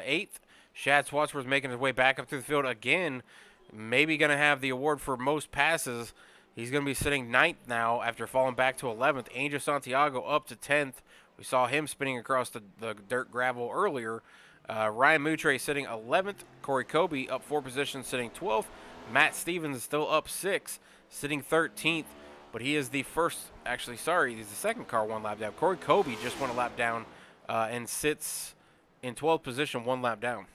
[SPEAKER 2] eighth. Shad Swatsworth making his way back up through the field again. Maybe going to have the award for most passes. He's going to be sitting ninth now after falling back to 11th. Angel Santiago up to 10th. We saw him spinning across the dirt gravel earlier. Ryan Moutre sitting 11th. Corey Kobe up 4 positions sitting 12th. Matt Stevens is still up 6, sitting 13th, but he is the he's the second car 1 lap down. Corey Kobe just went a lap down and sits in 12th position 1 lap down.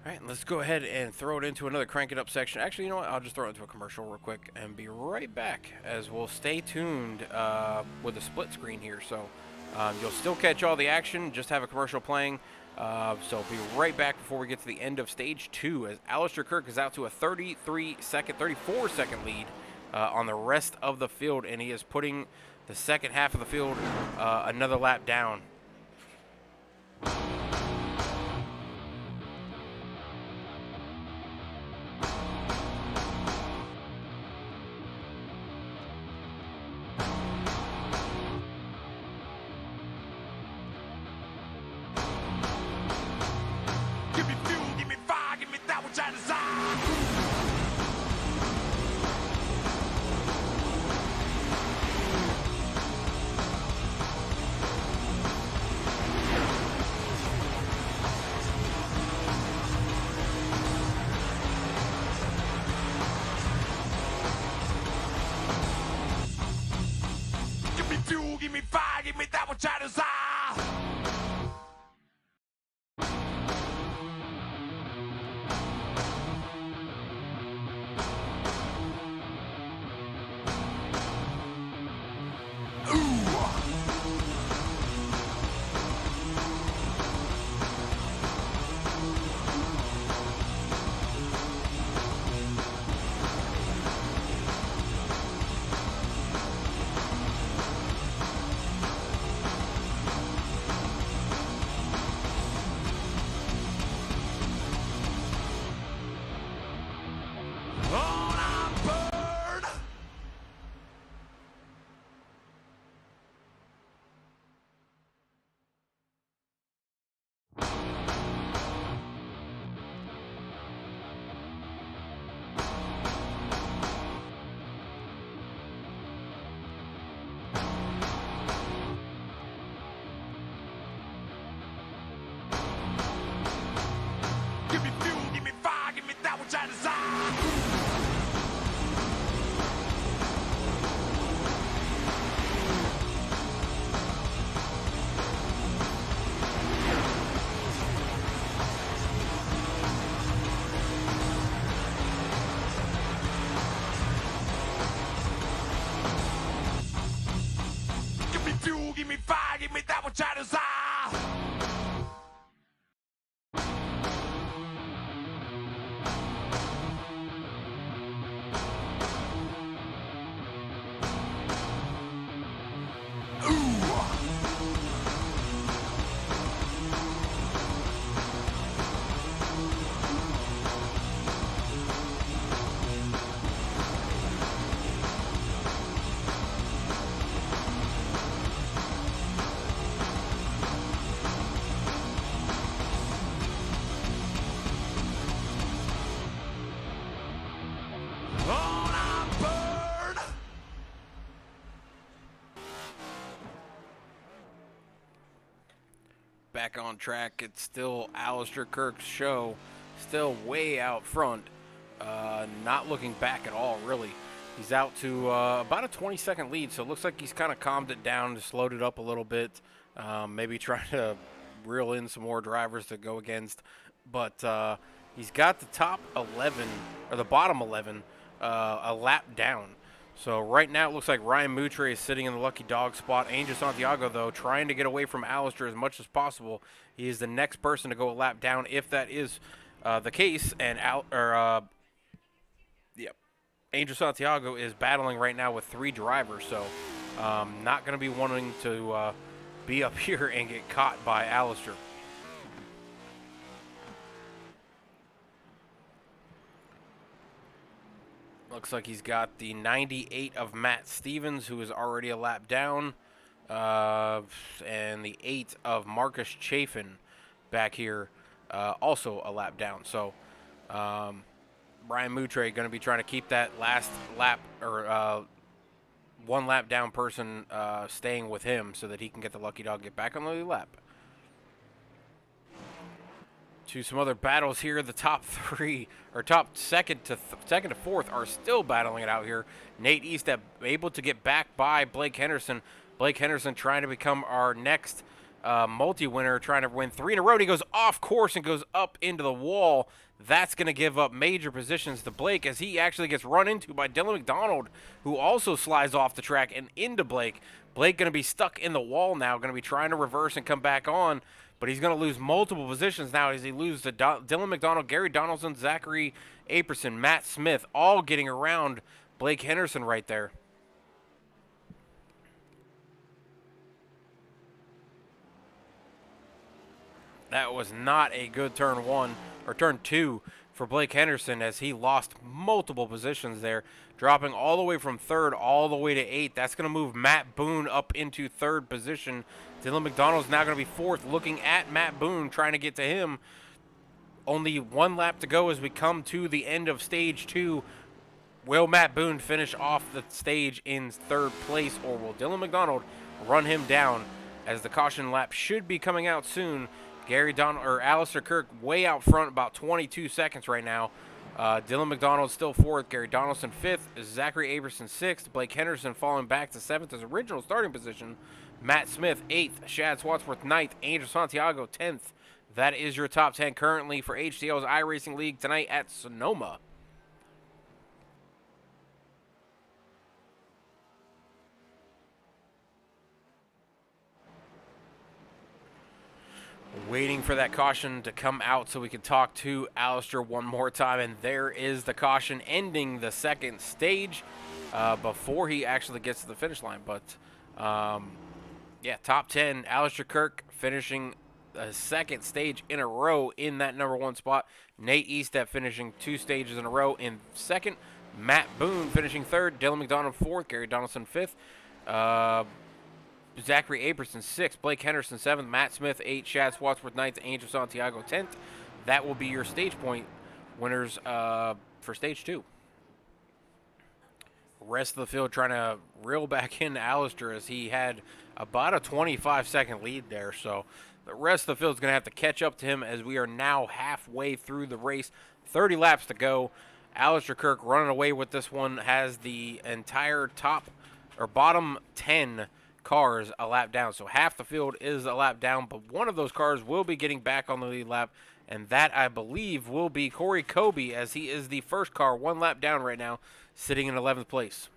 [SPEAKER 2] All right, let's go ahead and throw it into another Crank It Up section. Actually, you know what? I'll just throw it into a commercial real quick and be right back as we'll stay tuned with the split screen here. So you'll still catch all the action, just have a commercial playing. So be right back before we get to the end of stage 2 as Alistair Kirk is out to a 34-second lead on the rest of the field, and he is putting the second half of the field another lap down. on track, it's still Alistair Kirk's show, still way out front, not looking back at all, really. He's out to about a 20-second lead, so it looks like he's kind of calmed it down, slowed it up a little bit, maybe trying to reel in some more drivers to go against. But he's got the top 11, or the bottom 11, a lap down. So right now it looks like Ryan Moutre is sitting in the lucky dog spot. Angel Santiago, though, trying to get away from Alistair as much as possible. He is the next person to go a lap down if that is the case. And Angel Santiago is battling right now with 3 drivers. So not going to be wanting to be up here and get caught by Alistair. Looks like he's got the 98 of Matt Stevens, who is already a lap down, and the 8 of Marcus Chafin back here, also a lap down. So Ryan Moutre going to be trying to keep that last lap, or 1 lap down person staying with him so that he can get the lucky dog, get back on the lead lap. To some other battles here, the top 3, or top second to fourth, are still battling it out here. Nate Eastep able to get back by Blake Henderson. Blake Henderson trying to become our next multi-winner, trying to win 3 in a row. He goes off course and goes up into the wall. That's going to give up major positions to Blake as he actually gets run into by Dylan McDonald, who also slides off the track and into Blake. Blake going to be stuck in the wall now, going to be trying to reverse and come back on. But he's going to lose multiple positions now as he loses to Dylan McDonald, Gary Donaldson, Zachary Aperson, Matt Smith, all getting around Blake Henderson right there. That was not a good turn 1, or turn 2 for Blake Henderson as he lost multiple positions there, dropping all the way from 3rd all the way to 8th. That's going to move Matt Boone up into 3rd position. Dylan McDonald's now going to be 4th, looking at Matt Boone, trying to get to him. Only 1 lap to go as we come to the end of stage 2. Will Matt Boone finish off the stage in 3rd place, or will Dylan McDonald run him down as the caution lap should be coming out soon? Alistair Kirk way out front, about 22 seconds right now. Dylan McDonald still 4th, Gary Donaldson 5th, Zachary Aberson 6th, Blake Henderson falling back to 7th, his original starting position. Matt Smith 8th, Shad Swatsworth 9th, Angel Santiago 10th. That is your top 10 currently for HTL's iRacing League tonight at Sonoma. Waiting for that caution to come out so we can talk to Alistair one more time. And there is the caution ending the 2nd stage before he actually gets to the finish line. But, yeah, top 10, Alistair Kirk finishing the 2nd stage in a row in that number 1 spot. Nate Eastep finishing 2 stages in a row in 2nd. Matt Boone finishing 3rd. Dylan McDonald 4th. Gary Donaldson 5th. Zachary Aperson 6th, Blake Henderson 7th, Matt Smith 8th, Shad Swatsworth 9th, Angel Santiago 10th. That will be your stage point winners for stage 2. Rest of the field trying to reel back in Alistair as he had about a 25-second lead there. So the rest of the field is going to have to catch up to him as we are now halfway through the race. 30 laps to go. Alistair Kirk running away with this one, has the entire top or bottom 10 cars a lap down. So half the field is a lap down, but one of those cars will be getting back on the lead lap, and that, I believe, will be Corey Kobe, as he is the first car 1 lap down right now, sitting in 11th place.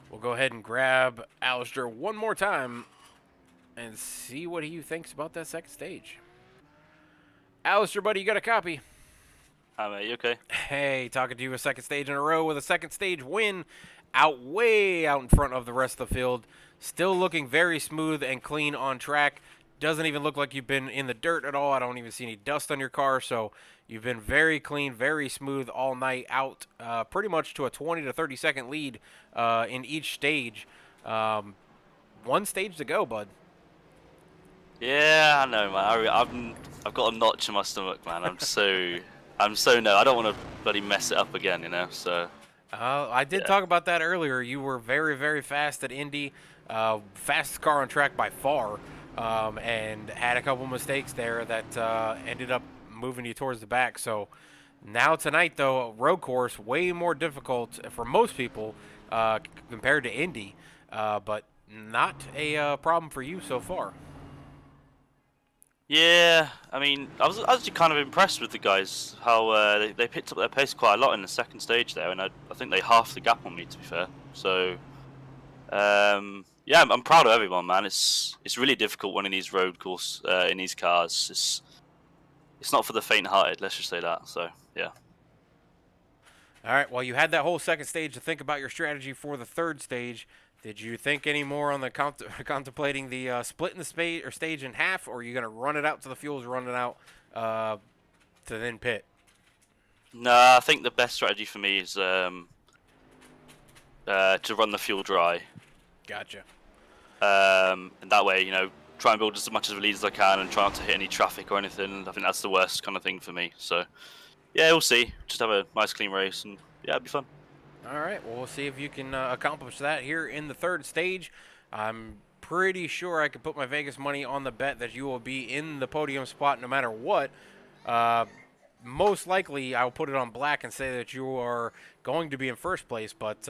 [SPEAKER 2] We'll go ahead and grab Alistair one more time and see what he thinks about that 2nd stage. Alistair, buddy, you got a copy?
[SPEAKER 3] Hi, mate. You okay?
[SPEAKER 2] Hey, talking to you a 2nd stage in a row with a 2nd stage win. Way out in front of the rest of the field. Still looking very smooth and clean on track. Doesn't even look like you've been in the dirt at all. I don't even see any dust on your car. So you've been very clean, very smooth all night out, pretty much to a 20 to 30 second lead in each stage. 1 stage to go, bud.
[SPEAKER 3] Yeah, I know, man. I've got a notch in my stomach, man. I'm so no. I don't want to bloody mess it up again, you know. So.
[SPEAKER 2] I did talk about that earlier. You were very, very fast at Indy. fastest car on track by far, and had a couple mistakes there that ended up moving you towards the back. So now tonight, though, road course way more difficult for most people compared to Indy, but not a problem for you so far.
[SPEAKER 3] Yeah, I mean, I was actually kind of impressed with the guys, how they picked up their pace quite a lot in the second stage there, and I think they halved the gap on me, to be fair. So, yeah, I'm proud of everyone, man. It's really difficult winning these road course in these cars. It's not for the faint-hearted, let's just say that. So, yeah.
[SPEAKER 2] All right, well, you had that whole second stage to think about your strategy for the third stage. Did you think any more on the contemplating the splitting the stage in half, or are you going to run it out to the fuels, run it out to then pit?
[SPEAKER 3] Nah, I think the best strategy for me is to run the fuel dry.
[SPEAKER 2] Gotcha.
[SPEAKER 3] And that way, you know, try and build as much of a lead as I can and try not to hit any traffic or anything. I think that's the worst kind of thing for me. So, yeah, we'll see. Just have a nice, clean race, and yeah, it'll be fun.
[SPEAKER 2] All right, well, we'll see if you can accomplish that here in the third stage. I'm pretty sure I could put my Vegas money on the bet that you will be in the podium spot no matter what. Most likely, I'll put it on black and say that you are going to be in first place, but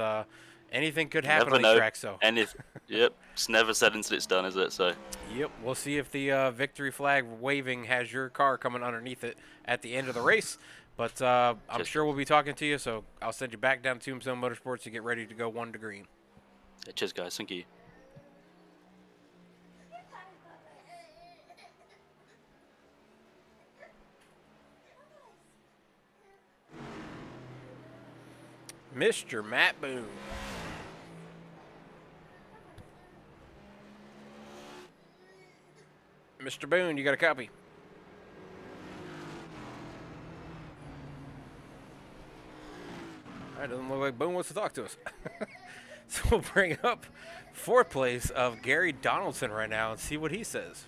[SPEAKER 2] anything could happen on these tracks. So,
[SPEAKER 3] Yep, it's never said until it's done, is it? So,
[SPEAKER 2] yep, we'll see if the victory flag waving has your car coming underneath it at the end of the race. But I'm sure we'll be talking to you, so I'll send you back down to Tombstone Motorsports to get ready to go 1 to green.
[SPEAKER 3] yeah, cheers, guys. Thank you.
[SPEAKER 2] Mr. Matt Boone. Mr. Boone, you got a copy? All right, doesn't look like Boone wants to talk to us. So we'll bring up fourth place of Gary Donaldson right now and see what he says.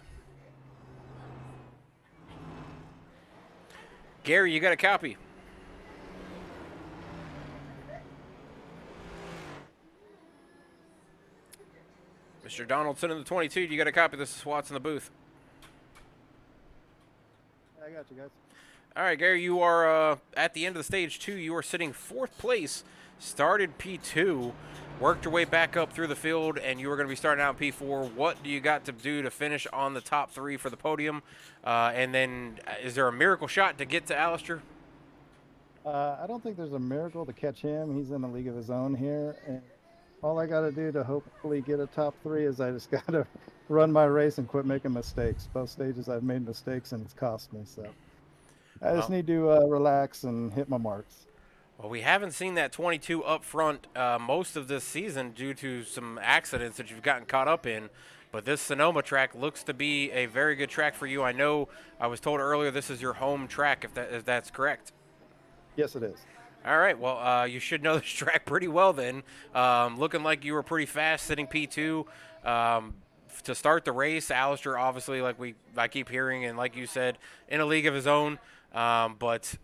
[SPEAKER 2] Gary, you got a copy? Mr. Donaldson in the 22, you got a copy? This is Watts in the booth.
[SPEAKER 5] I got you guys.
[SPEAKER 2] All right, Gary, you are at the end of the stage 2. You are sitting fourth place, started P2, worked your way back up through the field, and you are going to be starting out in P4. What do you got to do to finish on the top 3 for the podium? And then is there a miracle shot to get to Alistair?
[SPEAKER 5] I don't think there's a miracle to catch him. He's in a league of his own here. And all I got to do to hopefully get a top 3 is I just got to run my race and quit making mistakes. Both stages I've made mistakes, and it's cost me. So I just need to relax and hit my marks.
[SPEAKER 2] Well, we haven't seen that 22 up front most of this season due to some accidents that you've gotten caught up in. But this Sonoma track looks to be a very good track for you. I know I was told earlier this is your home track, if that's correct.
[SPEAKER 5] Yes, it is.
[SPEAKER 2] All right, well, you should know this track pretty well then. Looking like you were pretty fast sitting P2 to start the race. Alistair, obviously, like I keep hearing, and like you said, in a league of his own. But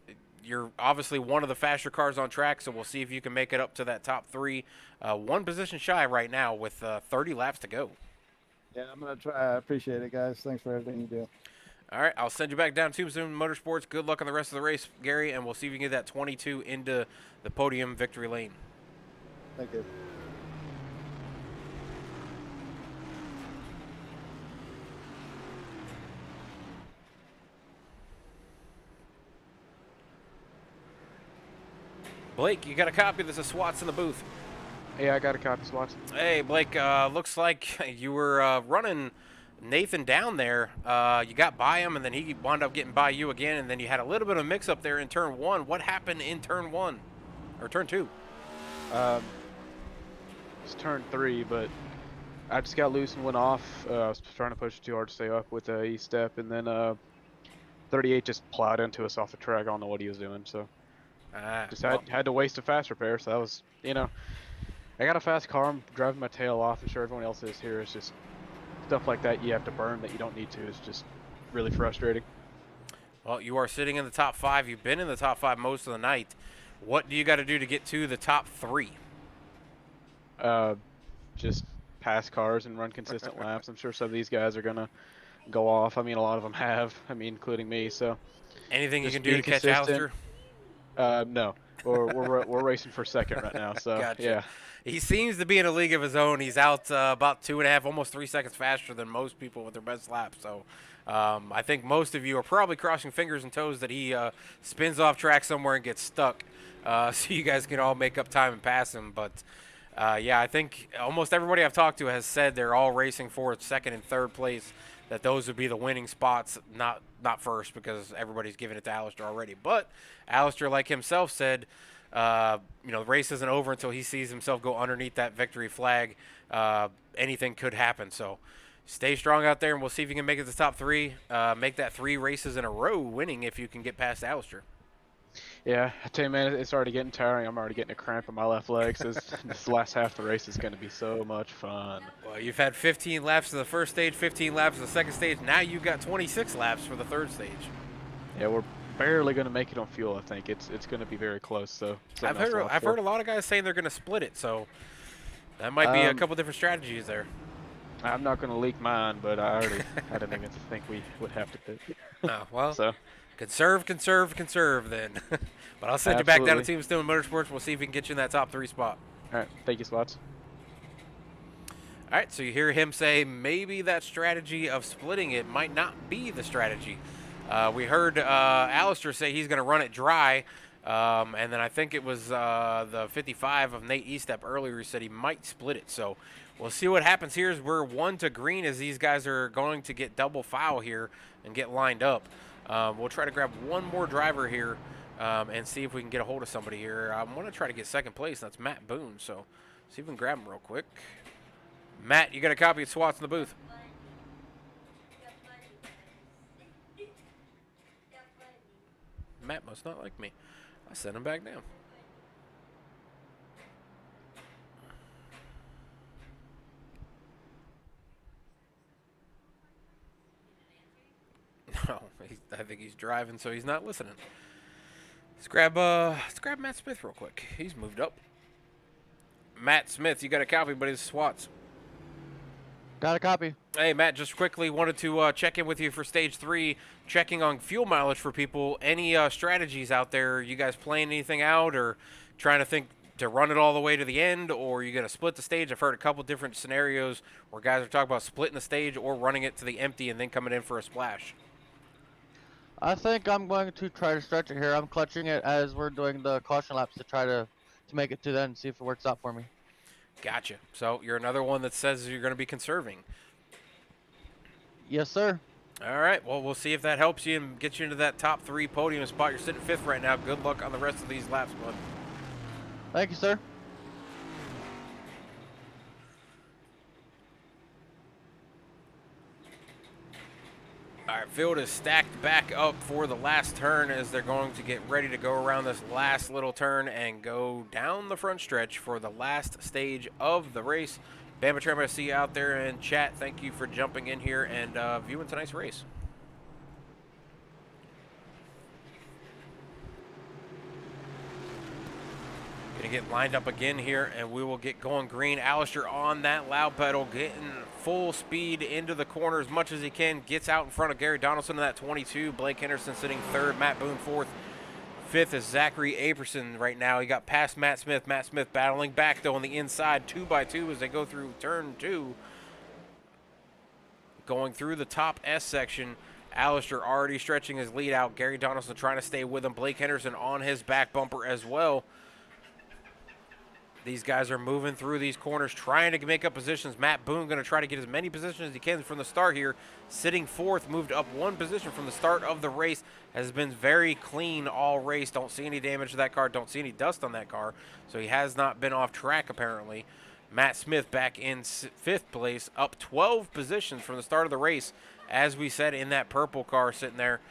[SPEAKER 2] you're obviously one of the faster cars on track, so we'll see if you can make it up to that top 3. 1 position shy right now with 30 laps to go.
[SPEAKER 5] Yeah, I'm going to try. I appreciate it, guys. Thanks for everything you do.
[SPEAKER 2] All right, I'll send you back down to Tombstone Motorsports. Good luck on the rest of the race, Gary, and we'll see if you can get that 22 into the podium victory lane.
[SPEAKER 5] Thank you.
[SPEAKER 2] Blake, you got a copy? This is Swats in the booth.
[SPEAKER 6] Yeah, I got a copy, Swats.
[SPEAKER 2] Hey, Blake, looks like you were running Nathan down there. You got by him, and then he wound up getting by you again, and then you had a little bit of mix-up there in Turn 1. What happened in Turn 1? Or Turn 2?
[SPEAKER 6] It's Turn 3, but I just got loose and went off. I was trying to push too hard to stay up with the E-step, and then 38 just plowed into us off the track. I don't know what he was doing, so just had to waste a fast repair. So that was, you know, I got a fast car. I'm driving my tail off. I'm sure everyone else is here. It's just stuff like that you have to burn that you don't need to. It's just really frustrating.
[SPEAKER 2] Well, you are sitting in the top 5. You've been in the top 5 most of the night. What do you got to do to get to the top 3?
[SPEAKER 6] Just pass cars and run consistent laps. I'm sure some of these guys are gonna go off. I mean, a lot of them have. I mean, including me. So
[SPEAKER 2] Anything you
[SPEAKER 6] just
[SPEAKER 2] can do to
[SPEAKER 6] being
[SPEAKER 2] catch
[SPEAKER 6] consistent.
[SPEAKER 2] Alistair?
[SPEAKER 6] No, we're racing for second right now. So
[SPEAKER 2] Gotcha.
[SPEAKER 6] yeah.
[SPEAKER 2] He seems to be in a league of his own. He's out about 2.5, almost 3 seconds faster than most people with their best lap. So I think most of you are probably crossing fingers and toes that he spins off track somewhere and gets stuck, so you guys can all make up time and pass him. But yeah, I think almost everybody I've talked to has said they're all racing for second and third place, that those would be the winning spots, not first, because everybody's giving it to Alistair already. But Alistair, like himself, said, the race isn't over until he sees himself go underneath that victory flag. Anything could happen. So stay strong out there, and we'll see if you can make it to the top 3. Make that 3 races in a row winning if you can get past Alistair.
[SPEAKER 6] Yeah, I tell you, man, it's already getting tiring. I'm already getting a cramp in my left leg. So this last half of the race is going to be so much fun.
[SPEAKER 2] Well, you've had 15 laps in the first stage, 15 laps in the second stage. Now you've got 26 laps for the third stage.
[SPEAKER 6] Yeah, we're barely going to make it on fuel. I think it's going to be very close. So
[SPEAKER 2] I've heard a lot of guys saying they're going to split it. So that might be a couple different strategies there.
[SPEAKER 6] I'm not going to leak mine, but I didn't even think we would have to do.
[SPEAKER 2] Oh, well.
[SPEAKER 6] So.
[SPEAKER 2] Conserve then. But I'll send you back down to Team Stone Motorsports. We'll see if we can get you in that top 3 spot.
[SPEAKER 6] All right. Thank you, Spots.
[SPEAKER 2] All right, so you hear him say maybe that strategy of splitting it might not be the strategy. We heard Alistair say he's going to run it dry. And then I think it was the 55 of Nate Estep earlier who said he might split it. So we'll see what happens here as we're 1 to green, as these guys are going to get double foul here and get lined up. We'll try to grab one more driver here and see if we can get a hold of somebody here. I'm going to try to get second place. That's Matt Boone. So see if we can grab him real quick. Matt, you got a copy of SWAT's in the booth. Matt must not like me. I'll send him back down. No, I think he's driving, so he's not listening. Let's grab Matt Smith real quick. He's moved up. Matt Smith, you got a copy, but it's SWAT's.
[SPEAKER 7] Got a copy.
[SPEAKER 2] Hey, Matt, just quickly wanted to check in with you for Stage 3, checking on fuel mileage for people. Any strategies out there? You guys playing anything out or trying to think to run it all the way to the end, or are you going to split the stage? I've heard a couple different scenarios where guys are talking about splitting the stage or running it to the empty and then coming in for a splash.
[SPEAKER 7] I think I'm going to try to stretch it here. I'm clutching it as we're doing the caution laps to try to make it to the end and see if it works out for me.
[SPEAKER 2] Gotcha. So you're another one that says you're going to be conserving.
[SPEAKER 7] Yes, sir.
[SPEAKER 2] All right. Well, we'll see if that helps you and gets you into that top 3 podium spot. You're sitting 5th right now. Good luck on the rest of these laps, bud.
[SPEAKER 7] Thank you, sir.
[SPEAKER 2] All right, field is stacked back up for the last turn as they're going to get ready to go around this last little turn and go down the front stretch for the last stage of the race. Bama Tram, I see you out there in chat. Thank you for jumping in here and viewing tonight's race. Gonna get lined up again here, and we will get going green. Alistair on that loud pedal, getting full speed into the corner as much as he can. Gets out in front of Gary Donaldson in that 22. Blake Henderson sitting 3rd. Matt Boone 4th. 5th is Zachary Aperson right now. He got past Matt Smith. Matt Smith battling back, though, on the inside 2x2 as they go through turn 2. Going through the top S section. Alistair already stretching his lead out. Gary Donaldson trying to stay with him. Blake Henderson on his back bumper as well. These guys are moving through these corners, trying to make up positions. Matt Boone going to try to get as many positions as he can from the start here. Sitting 4th, moved up 1 position from the start of the race. Has been very clean all race. Don't see any damage to that car. Don't see any dust on that car. So he has not been off track, apparently. Matt Smith back in 5th place, up 12 positions from the start of the race. As we said, in that purple car sitting there.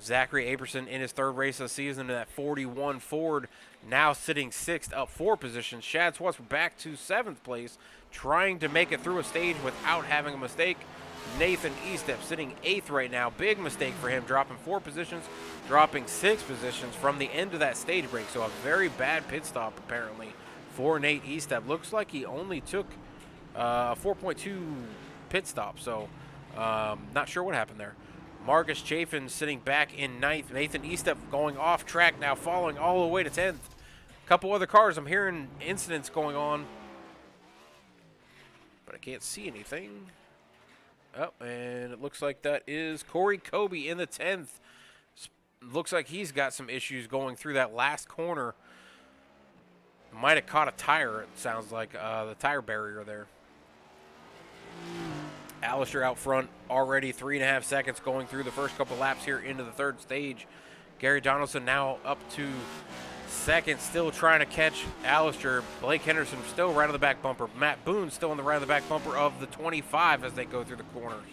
[SPEAKER 2] Zachary Aperson in his 3rd race of the season in that 41 Ford, now sitting 6th, up 4 positions. Shad Swartz back to 7th place, trying to make it through a stage without having a mistake. Nathan Estep sitting 8th right now. Big mistake for him, dropping 4 positions, dropping 6 positions from the end of that stage break. So a very bad pit stop, apparently, for Nate Estep. Looks like he only took 4.2 pit stop, so not sure what happened there. Marcus Chafin sitting back in 9th. Nathan Estep going off track now, following all the way to 10th. A couple other cars. I'm hearing incidents going on, but I can't see anything. Oh, and it looks like that is Corey Kobe in the 10th. Looks like he's got some issues going through that last corner. Might have caught a tire, it sounds like, the tire barrier there. Alistair out front, already 3.5 seconds going through the first couple laps here into the third stage. Gary Donaldson now up to second, still trying to catch Alistair. Blake Henderson still right on the back bumper. Matt Boone still on the right of the back bumper of the 25 as they go through the corners.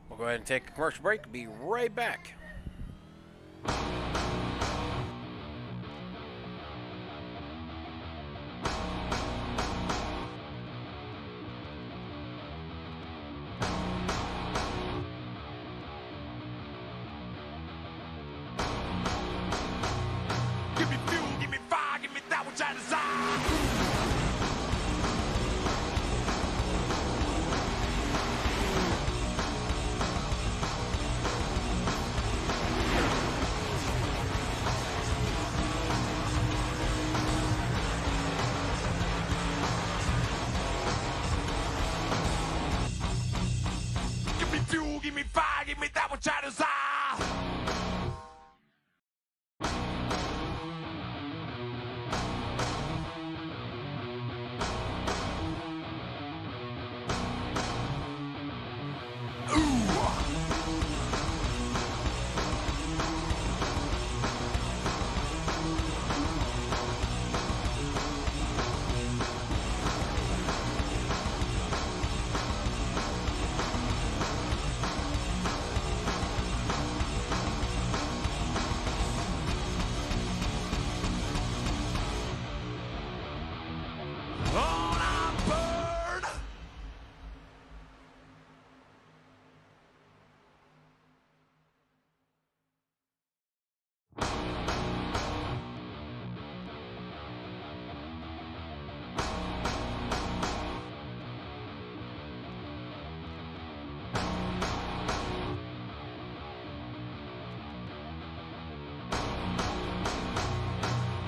[SPEAKER 2] We'll go ahead and take a commercial break. Be right back.
[SPEAKER 1] Give me fuel, give me fire, give me that which I desire. Give me fuel, give me fire, give me that which I desire. On I burn.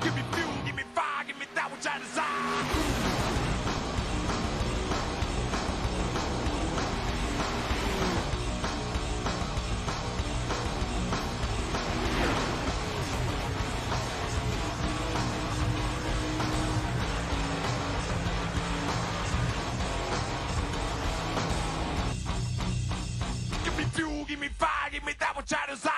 [SPEAKER 1] Give me fuel, give me fire, give me that which I desire. Give me fuel, give me fire, give me that which I desire.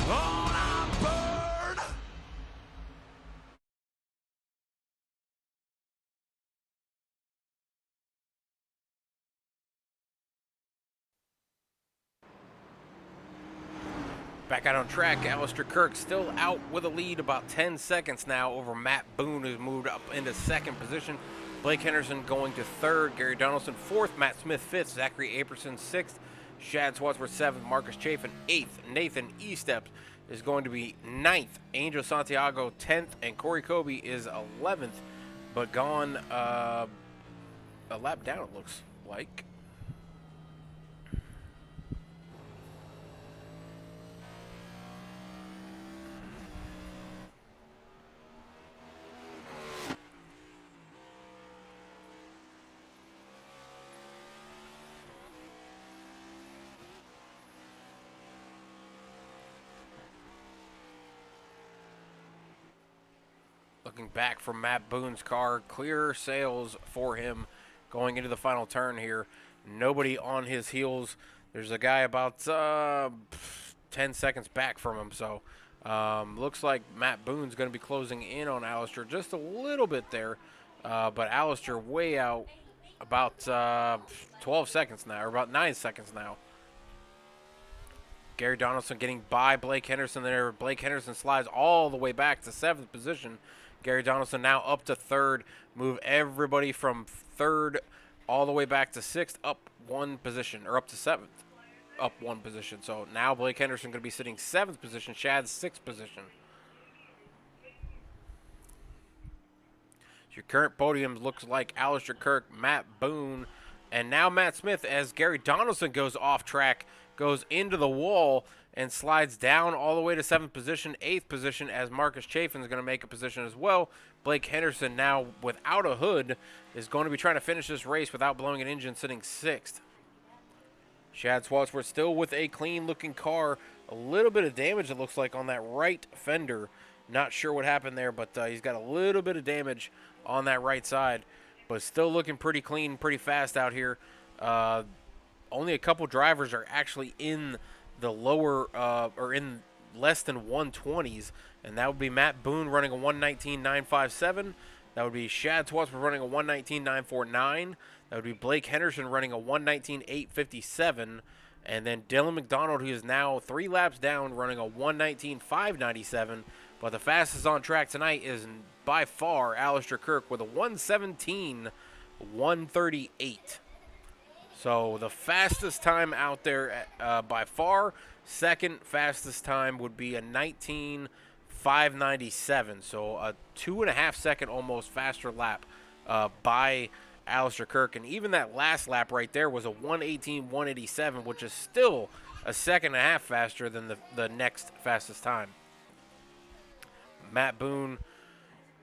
[SPEAKER 1] On I burn.
[SPEAKER 2] Back out on track, Alistair Kirk still out with a lead, about 10 seconds now over Matt Boone, who's moved up into second position. Blake Henderson going to third, Gary Donaldson fourth, Matt Smith fifth, Zachary Aperson sixth, Shad Swadsworth seventh, Marcus Chafin eighth, Nathan Estep is going to be ninth, Angel Santiago 10th, and Corey Kobe is 11th, but gone a lap down, it looks like. looking back from Matt Boone's car. Clear sails for him going into the final turn here. Nobody on his heels. There's a guy about 10 seconds back from him. So looks like Matt Boone's going to be closing in on Alistair just a little bit there. But Alistair way out about 12 seconds now, or about 9 seconds now. Gary Donaldson getting by Blake Henderson there. Blake Henderson slides all the way back to 7th position. Gary Donaldson now up to 3rd. Move everybody from 3rd all the way back to 6th, up 1 position, or up to 7th, up 1 position. So now Blake Henderson going to be sitting 7th position, Chad's 6th position. Your current podium looks like Alistair Kirk, Matt Boone, and now Matt Smith as Gary Donaldson goes off track, goes into the wall, and slides down all the way to 7th position, 8th position as Marcus Chafin is going to make a position as well. Blake Henderson now without a hood is going to be trying to finish this race without blowing an engine, sitting 6th. Chad Swadsworth still with a clean-looking car. A little bit of damage it looks like on that right fender. Not sure what happened there, but he's got a little bit of damage on that right side. But still looking pretty clean, pretty fast out here. Only a couple drivers are actually in the lower, or in less than 120s. And that would be Matt Boone running a 119.957. That would be Chad Swadsworth running a 119.949. That would be Blake Henderson running a 119.857. And then Dylan McDonald, who is now 3 laps down, running a 119.597. But the fastest on track tonight is by far Alistair Kirk with a 117.138. So the fastest time out there by far. Second fastest time would be a 19.597. So a 2.5 second almost faster lap by Alistair Kirk. And even that last lap right there was a 118.187, which is still a second and a half faster than the next fastest time. Matt Boone,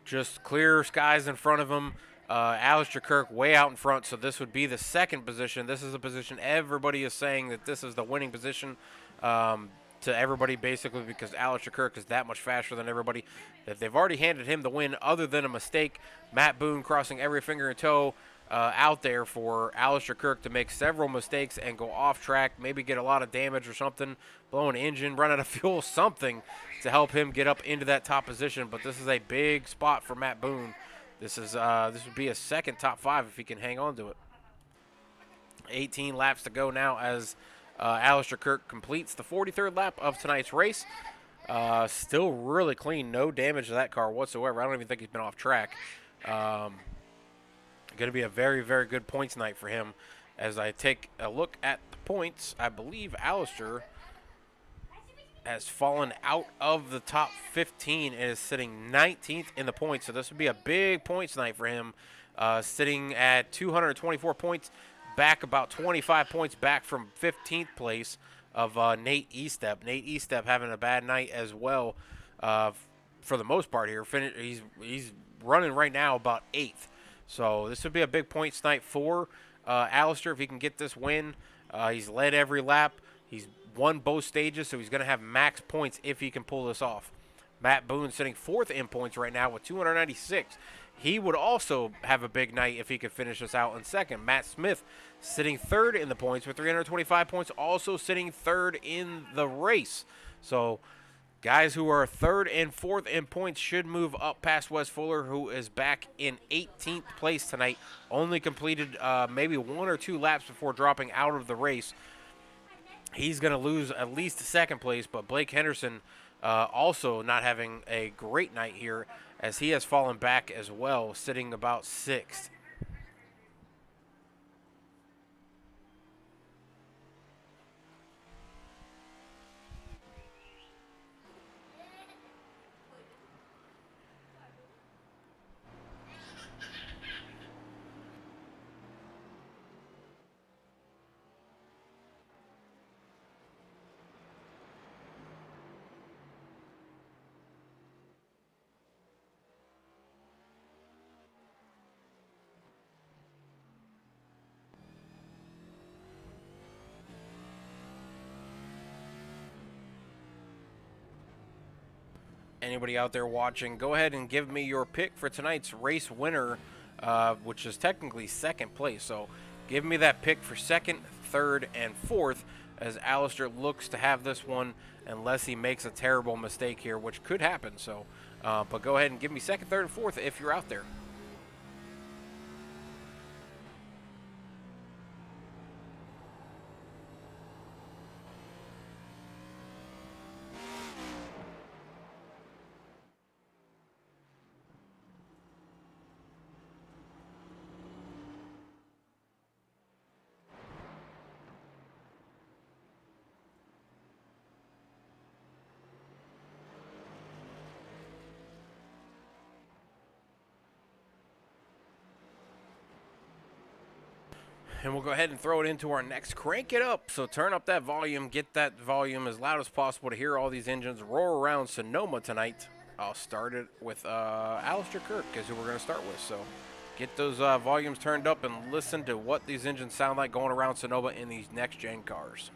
[SPEAKER 2] just clear skies in front of him. Alistair Kirk way out in front, so this would be the 2nd position. This is a position everybody is saying that this is the winning position to everybody, basically, because Alistair Kirk is that much faster than everybody. That they've already handed him the win other than a mistake. Matt Boone crossing every finger and toe out there for Alistair Kirk to make several mistakes and go off track, maybe get a lot of damage or something, blow an engine, run out of fuel, something to help him get up into that top position. But this is a big spot for Matt Boone. This would be a second top 5 if he can hang on to it. 18 laps to go now as Alistair Kirk completes the 43rd lap of tonight's race. Still really clean, no damage to that car whatsoever. I don't even think he's been off track. Going to be a very, very good points night for him. As I take a look at the points, I believe Alistair has fallen out of the top 15 and is sitting 19th in the points. So this would be a big points night for him, sitting at 224 points, back about 25 points back from 15th place of Nate Estep. Nate Estep having a bad night as well for the most part here. He's running right now about 8th. So this would be a big points night for Alistair if he can get this win. He's led every lap. He's won both stages, so he's going to have max points if he can pull this off. Matt Boone sitting 4th in points right now with 296. He would also have a big night if he could finish this out in 2nd. Matt Smith sitting 3rd in the points with 325 points, also sitting 3rd in the race. So guys who are 3rd and 4th in points should move up past Wes Fuller, who is back in 18th place tonight. Only completed maybe 1 or 2 laps before dropping out of the race. He's going to lose at least 2nd place, but Blake Henderson also not having a great night here as he has fallen back as well, sitting about 6th. anybody out there watching, go ahead and give me your pick for tonight's race winner, which is technically second place. So give me that pick for second, third, and fourth, as Alistair looks to have this one unless he makes a terrible mistake here, which could happen. So, but go ahead and give me second, third, and fourth if you're out there. And we'll go ahead and throw it into our next Crank It Up. So turn up that volume, get that volume as loud as possible to hear all these engines roar around Sonoma tonight. I'll start it with Alistair Kirk is who we're going to start with. So get those volumes turned up and listen to what these engines sound like going around Sonoma in these next-gen cars.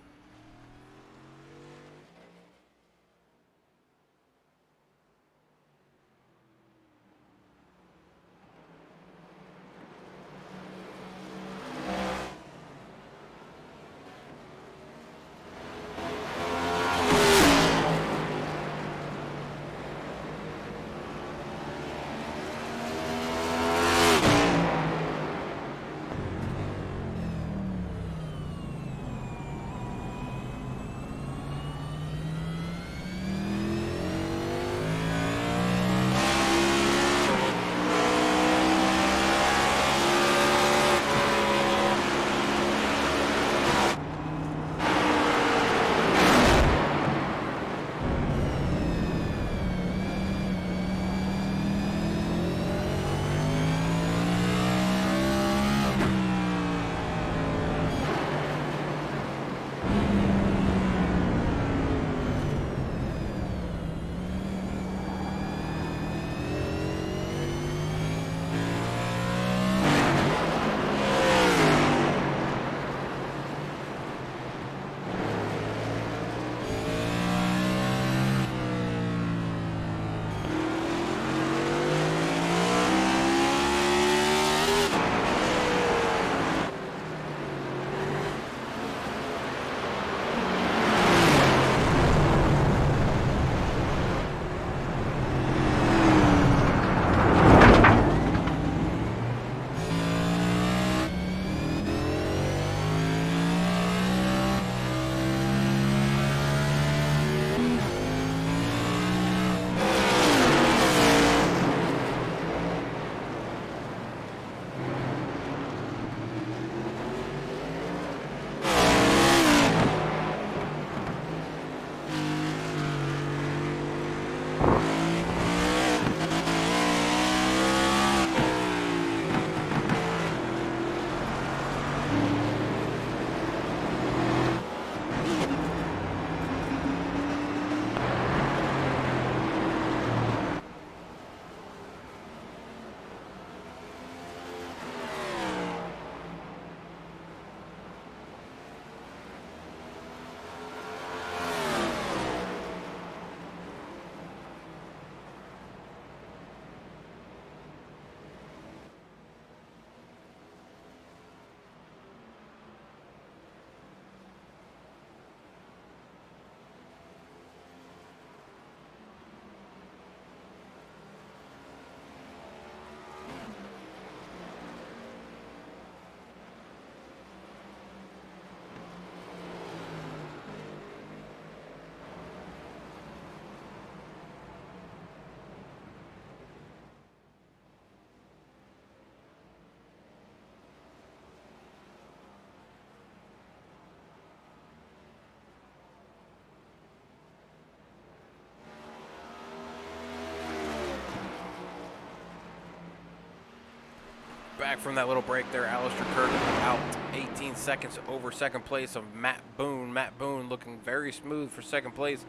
[SPEAKER 2] Back from that little break there, Alistair Kirk out 18 seconds over second place of Matt Boone. Matt Boone looking very smooth for second place.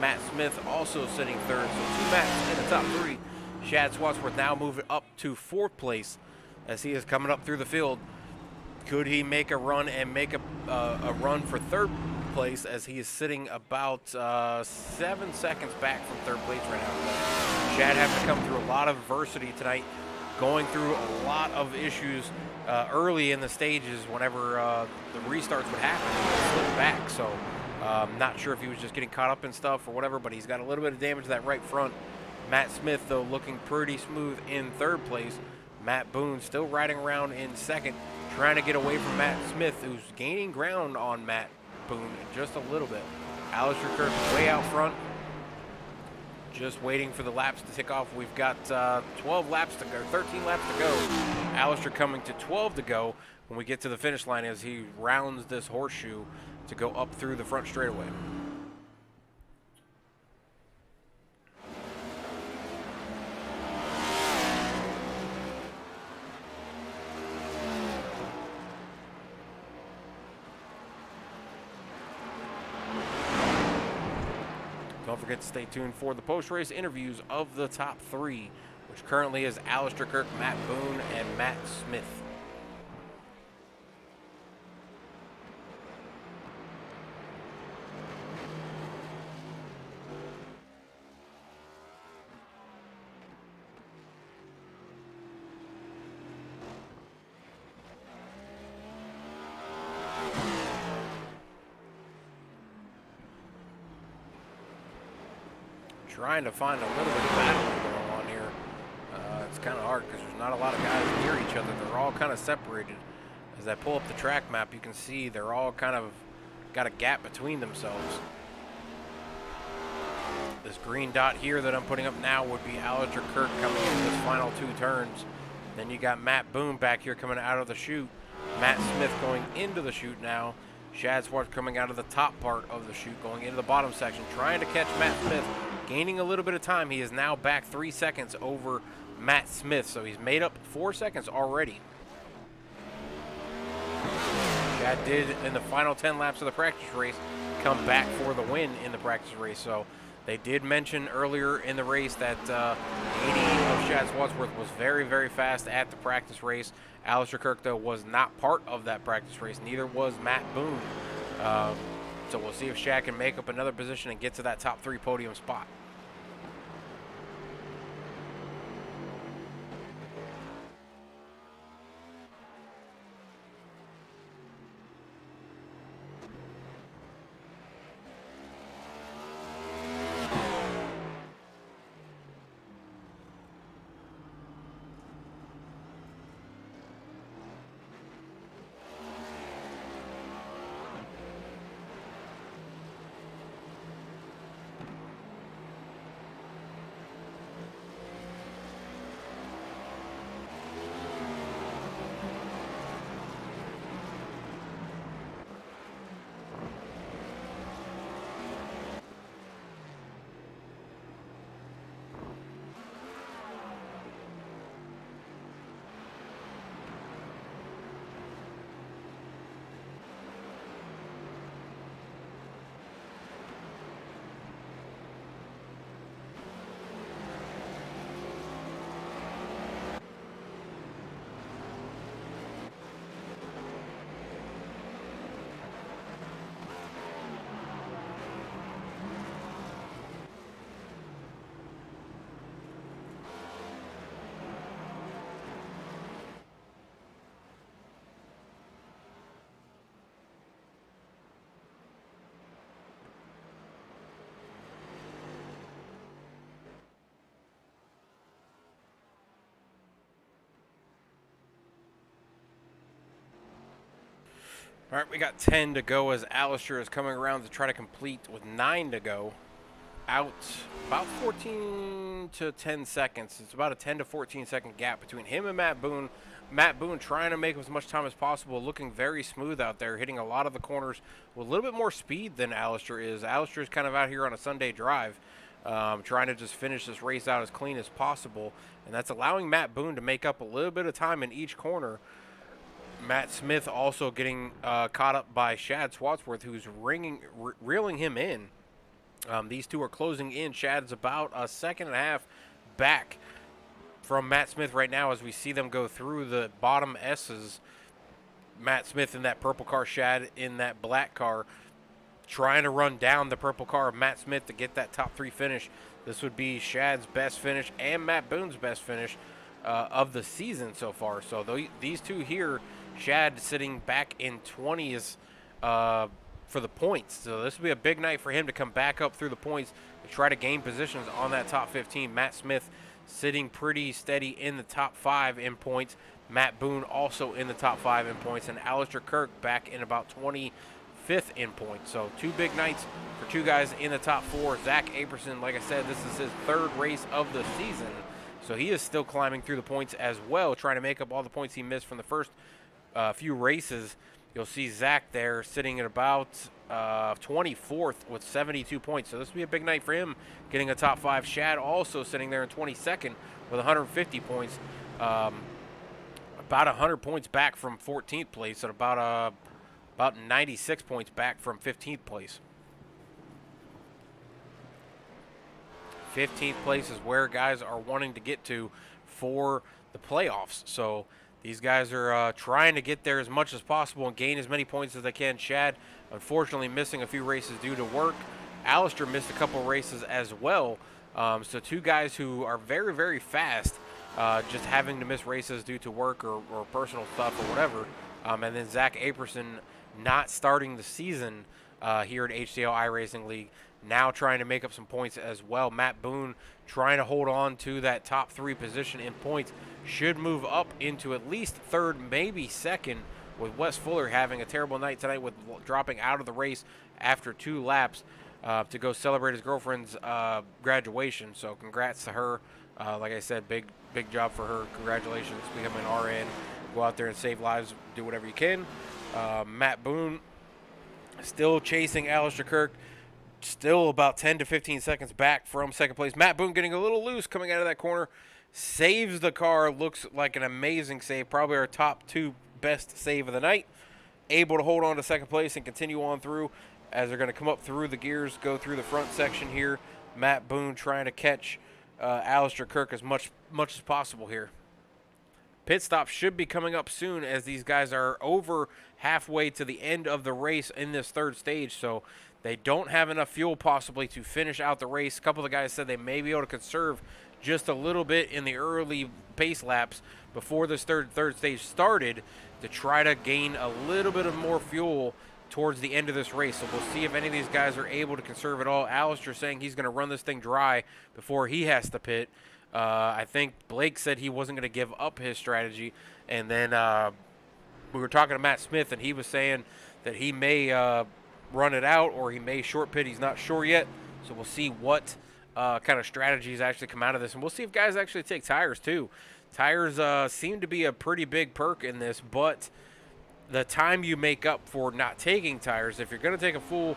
[SPEAKER 2] Matt Smith also sitting third, so two Matts in the top three. Shad Swansworth now moving up to fourth place as he is coming up through the field. Could he make a run and make a run for third place as he is sitting about 7 seconds back from third place right now. Chad having to come through a lot of adversity tonight, going through a lot of issues early in the stages whenever the restarts would happen. He slipped back, so not sure if he was just getting caught up in stuff or whatever, but he's got a little bit of damage to that right front. Matt Smith, though, looking pretty smooth in third place. Matt Boone still riding around in second, trying to get away from Matt Smith, who's gaining ground on Matt Boone just a little bit. Alistair Kirk way out front, just waiting for the laps to tick off. We've got 12 laps to go, 13 laps to go. Alistair coming to 12 to go when we get to the finish line as he rounds this horseshoe to go up through the front straightaway. Don't forget to stay tuned for the post-race interviews of the top three, which currently is Alistair Kirk, Matt Boone, and Matt Smith. Trying to find a little bit of battling going on here. It's kind of hard because there's not a lot of guys near each other. They're all kind of separated. As I pull up the track map, you can see they're all kind of got a gap between themselves. This green dot here that I'm putting up now would be Alistair Kirk coming into his final two turns. Then you got Matt Boone back here coming out of the chute. Matt Smith going into the chute now. Shad Swartz coming out of the top part of the chute, going into the bottom section, trying to catch Matt Smith. Gaining a little bit of time. He is now back 3 seconds over Matt Smith, so he's made up 4 seconds already. Chad did, in the final 10 laps of the practice race, come back for the win in the practice race. So they did mention earlier in the race that 80 of Shad Swadsworth was very, very fast at the practice race. Alistair Kirk, though, was not part of that practice race. Neither was Matt Boone. So we'll see if Shad can make up another position and get to that top three podium spot. All right, we got 10 to go as Alistair is coming around to try to complete with 9 to go. Out about 14 to 10 seconds. It's about a 10 to 14 second gap between him and Matt Boone. Matt Boone trying to make as much time as possible, looking very smooth out there, hitting a lot of the corners with a little bit more speed than Alistair is. Alistair is kind of out here on a Sunday drive, trying to just finish this race out as clean as possible, and that's allowing Matt Boone to make up a little bit of time in each corner. Matt Smith also getting caught up by Shad Swadsworth, who's reeling him in. These two are closing in. Shad's about a second and a half back from Matt Smith right now as we see them go through the bottom S's. Matt Smith in that purple car, Shad in that black car. trying to run down the purple car of Matt Smith to get that top 3 finish. This would be Shad's best finish and Matt Boone's best finish of the season so far. So these two here, Shad sitting back in 20s for the points. So this would be a big night for him to come back up through the points to try to gain positions on that top 15. Matt Smith sitting pretty steady in the top 5 in points. Matt Boone also in the top 5 in points, and Alistair Kirk back in about 25th in points. So 2 big nights for 2 guys in the top 4. Zach Aperson, like I said, this is his 3rd race of the season. So he is still climbing through the points as well, trying to make up all the points he missed from the first few races. You'll see Zach there sitting at about 24th with 72 points. So this will be a big night for him, getting a top 5. Shad also sitting there in 22nd with 150 points. About 100 points back from 14th place, and about 96 points back from 15th place. 15th place is where guys are wanting to get to for the playoffs. So these guys are trying to get there as much as possible and gain as many points as they can. Shad, unfortunately, missing a few races due to work. Alistair missed a couple races as well. So 2 guys who are very, very fast, just having to miss races due to work or personal stuff or whatever. And then Zach Aperson not starting the season here at HTL iRacing League, now trying to make up some points as well. Matt Boone trying to hold on to that top 3 position in points. Should move up into at least 3rd, maybe 2nd, with Wes Fuller having a terrible night tonight with dropping out of the race after 2 laps to go celebrate his girlfriend's graduation. So congrats to her. Like I said, big job for her. Congratulations, becoming an RN. Go out there and save lives. Do whatever you can. Matt Boone still chasing Alistair Kirk. Still about 10 to 15 seconds back from 2nd place. Matt Boone getting a little loose coming out of that corner. Saves the car. Looks like an amazing save. Probably our top 2 best save of the night. Able to hold on to 2nd place and continue on through as they're going to come up through the gears, go through the front section here. Matt Boone trying to catch Alistair Kirk as much as possible here. Pit stop should be coming up soon as these guys are over halfway to the end of the race in this 3rd stage. So they don't have enough fuel possibly to finish out the race. A couple of the guys said they may be able to conserve just a little bit in the early pace laps before this third stage started to try to gain a little bit of more fuel towards the end of this race. So we'll see if any of these guys are able to conserve it all. Alistair saying he's going to run this thing dry before he has to pit. I think Blake said he wasn't going to give up his strategy. And then we were talking to Matt Smith, and he was saying that he may run it out or he may short pit. He's not sure yet. So we'll see what kind of strategies actually come out of this. And we'll see if guys actually take tires too. Tires seem to be a pretty big perk in this, but the time you make up for not taking tires, if you're going to take a full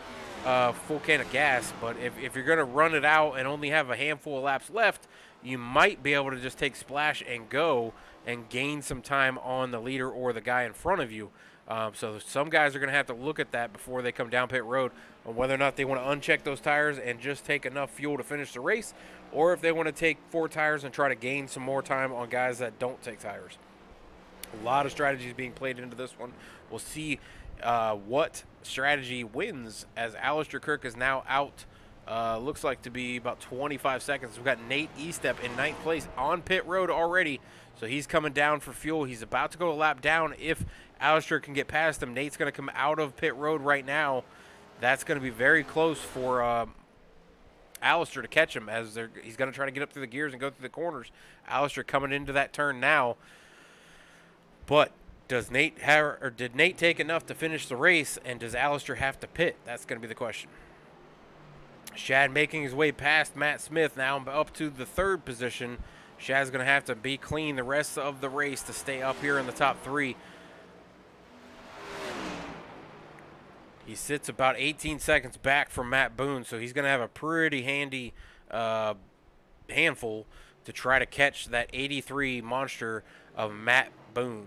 [SPEAKER 2] can of gas, but if you're going to run it out and only have a handful of laps left, you might be able to just take splash and go and gain some time on the leader or the guy in front of you. So some guys are going to have to look at that before they come down pit road on whether or not they want to uncheck those tires and just take enough fuel to finish the race, or if they want to take 4 tires and try to gain some more time on guys that don't take tires. A lot of strategies being played into this one. We'll see what strategy wins as Alistair Kirk is now out. Looks like to be about 25 seconds. We've got Nate Estep in 9th place on pit road already. So he's coming down for fuel. He's about to go a lap down if Alistair can get past him. Nate's going to come out of pit road right now. That's going to be very close for Alistair to catch him as he's going to try to get up through the gears and go through the corners. Alistair coming into that turn now. But does Nate have, or did Nate take enough to finish the race, and does Alistair have to pit? That's going to be the question. Shad making his way past Matt Smith, now up to the 3rd position. Shad's going to have to be clean the rest of the race to stay up here in the top 3. He sits about 18 seconds back from Matt Boone, so he's going to have a pretty handy handful to try to catch that 83 monster of Matt Boone.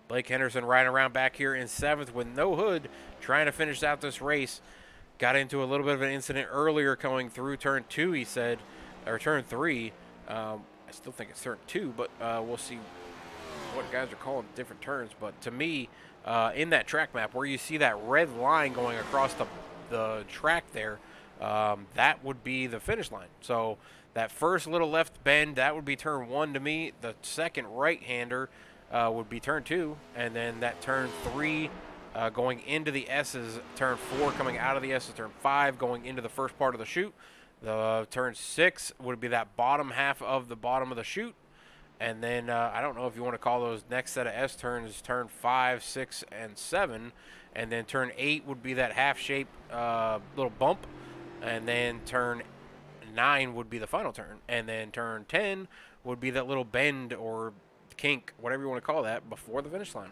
[SPEAKER 2] Blake Henderson riding around back here in 7th with no hood, trying to finish out this race. Got into a little bit of an incident earlier coming through turn 2, he said, or turn 3. I still think it's turn 2, but we'll see what guys are calling different turns. But to me, in that track map where you see that red line going across the track there, that would be the finish line. So that first little left bend, that would be turn 1 to me. The second right-hander would be turn 2, and then that turn 3 going into the S's, turn 4 coming out of the S's, turn 5 going into the first part of the chute. The turn 6 would be that bottom half of the bottom of the chute. And then I don't know if you want to call those next set of S turns turn 5, 6, and 7. And then turn 8 would be that half-shaped little bump. And then turn 9 would be the final turn. And then turn 10 would be that little bend or kink, whatever you want to call that, before the finish line.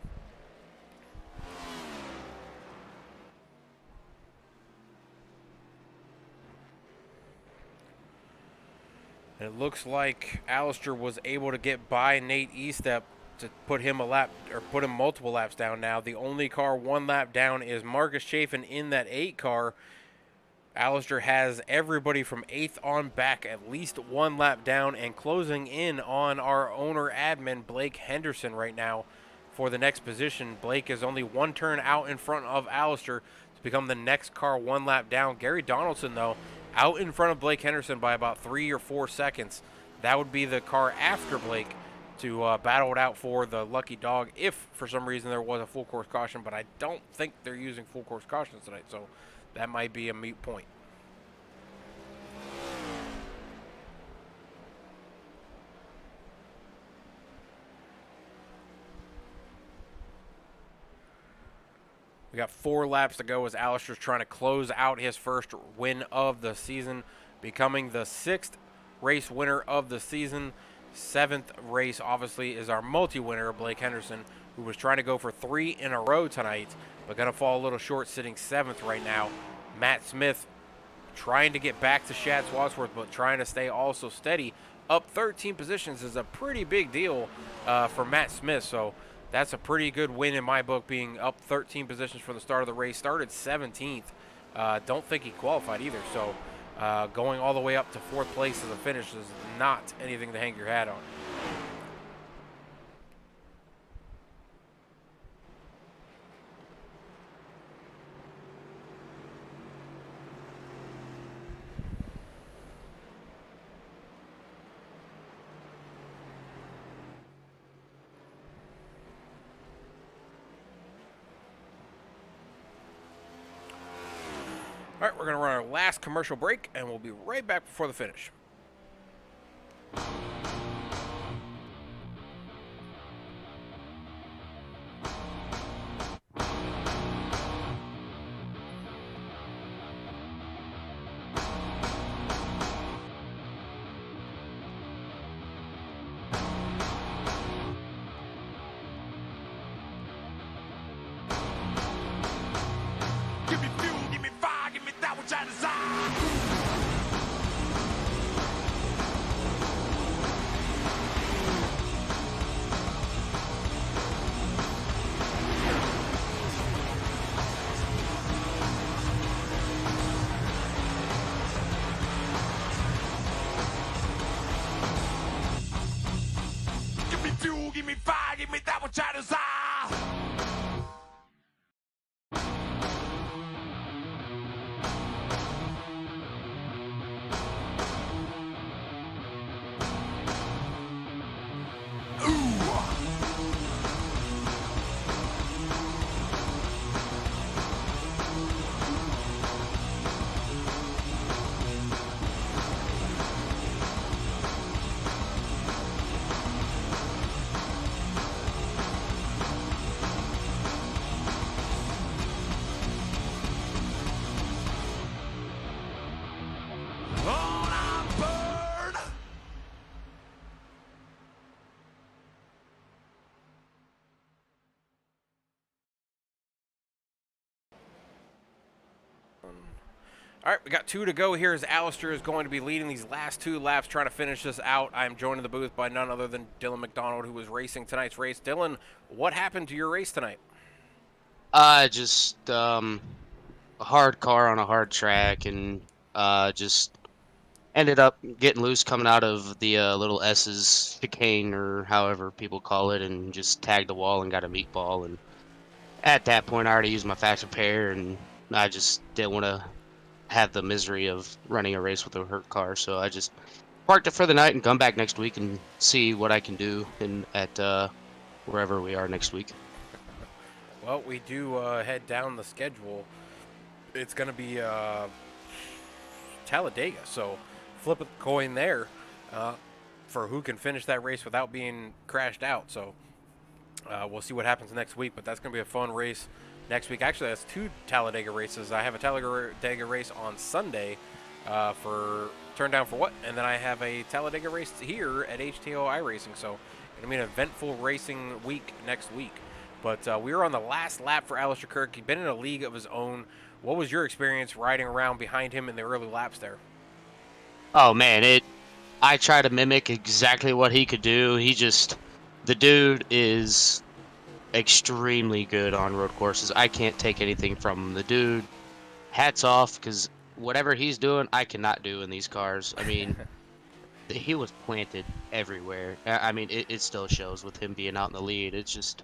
[SPEAKER 2] And it looks like Alistair was able to get by Nate Estep to put him put him multiple laps down now. The only car 1 lap down is Marcus Chafin in that 8 car. Alistair has everybody from 8th on back at least 1 lap down and closing in on our owner admin Blake Henderson right now for the next position. Blake is only 1 turn out in front of Alistair to become the next car 1 lap down. Gary Donaldson, though, out in front of Blake Henderson by about 3 or 4 seconds. That would be the car after Blake to battle it out for the lucky dog if for some reason there was a full course caution, but I don't think they're using full course cautions tonight, so that might be a moot point. We got 4 laps to go as Alistair's trying to close out his first win of the season, becoming the 6th race winner of the season. 7th race, obviously, is our multi-winner, Blake Henderson, who was trying to go for 3 in a row tonight, but going to fall a little short, sitting 7th right now. Matt Smith trying to get back to Shad Swadsworth, but trying to stay also steady. Up 13 positions is a pretty big deal for Matt Smith, so that's a pretty good win in my book, being up 13 positions for the start of the race. Started 17th. Don't think he qualified either, so going all the way up to 4th place as a finish is not anything to hang your hat on. All right, we're going to run our last commercial break, and we'll be right back before the finish.
[SPEAKER 1] Give me fuel, give me fire, give me that which I desire. Give me fuel, give me fire, give me that which I desire. On I burn.
[SPEAKER 2] All right, we got 2 to go here as Alistair is going to be leading these last 2 laps, trying to finish this out. I'm joined in the booth by none other than Dylan McDonald, who was racing tonight's race. Dylan, what happened to your race tonight?
[SPEAKER 8] Just a hard car on a hard track, and just ended up getting loose coming out of the little S's chicane, or however people call it, and just tagged the wall and got a meatball, and at that point, I already used my fast repair, and I just didn't want to have the misery of running a race with a hurt car. So I just parked it for the night and come back next week and see what I can do at wherever we are next week.
[SPEAKER 2] Well, we do head down the schedule. It's going to be Talladega, so flip a coin there for who can finish that race without being crashed out. So we'll see what happens next week, but that's going to be a fun race next week. Actually, that's 2 Talladega races. I have a Talladega race on Sunday for Turn Down for What, and then I have a Talladega race here at HTL iRacing. So it'll be an eventful racing week next week. But we were on the last lap for Alistair Kirk. He'd been in a league of his own. What was your experience riding around behind him in the early laps there?
[SPEAKER 8] Oh man, I try to mimic exactly what he could do. The dude is extremely good on road courses. I can't take anything from him. The dude, hats off, because whatever he's doing, I cannot do in these cars. I mean, he was planted everywhere. I mean, it still shows with him being out in the lead. It's just,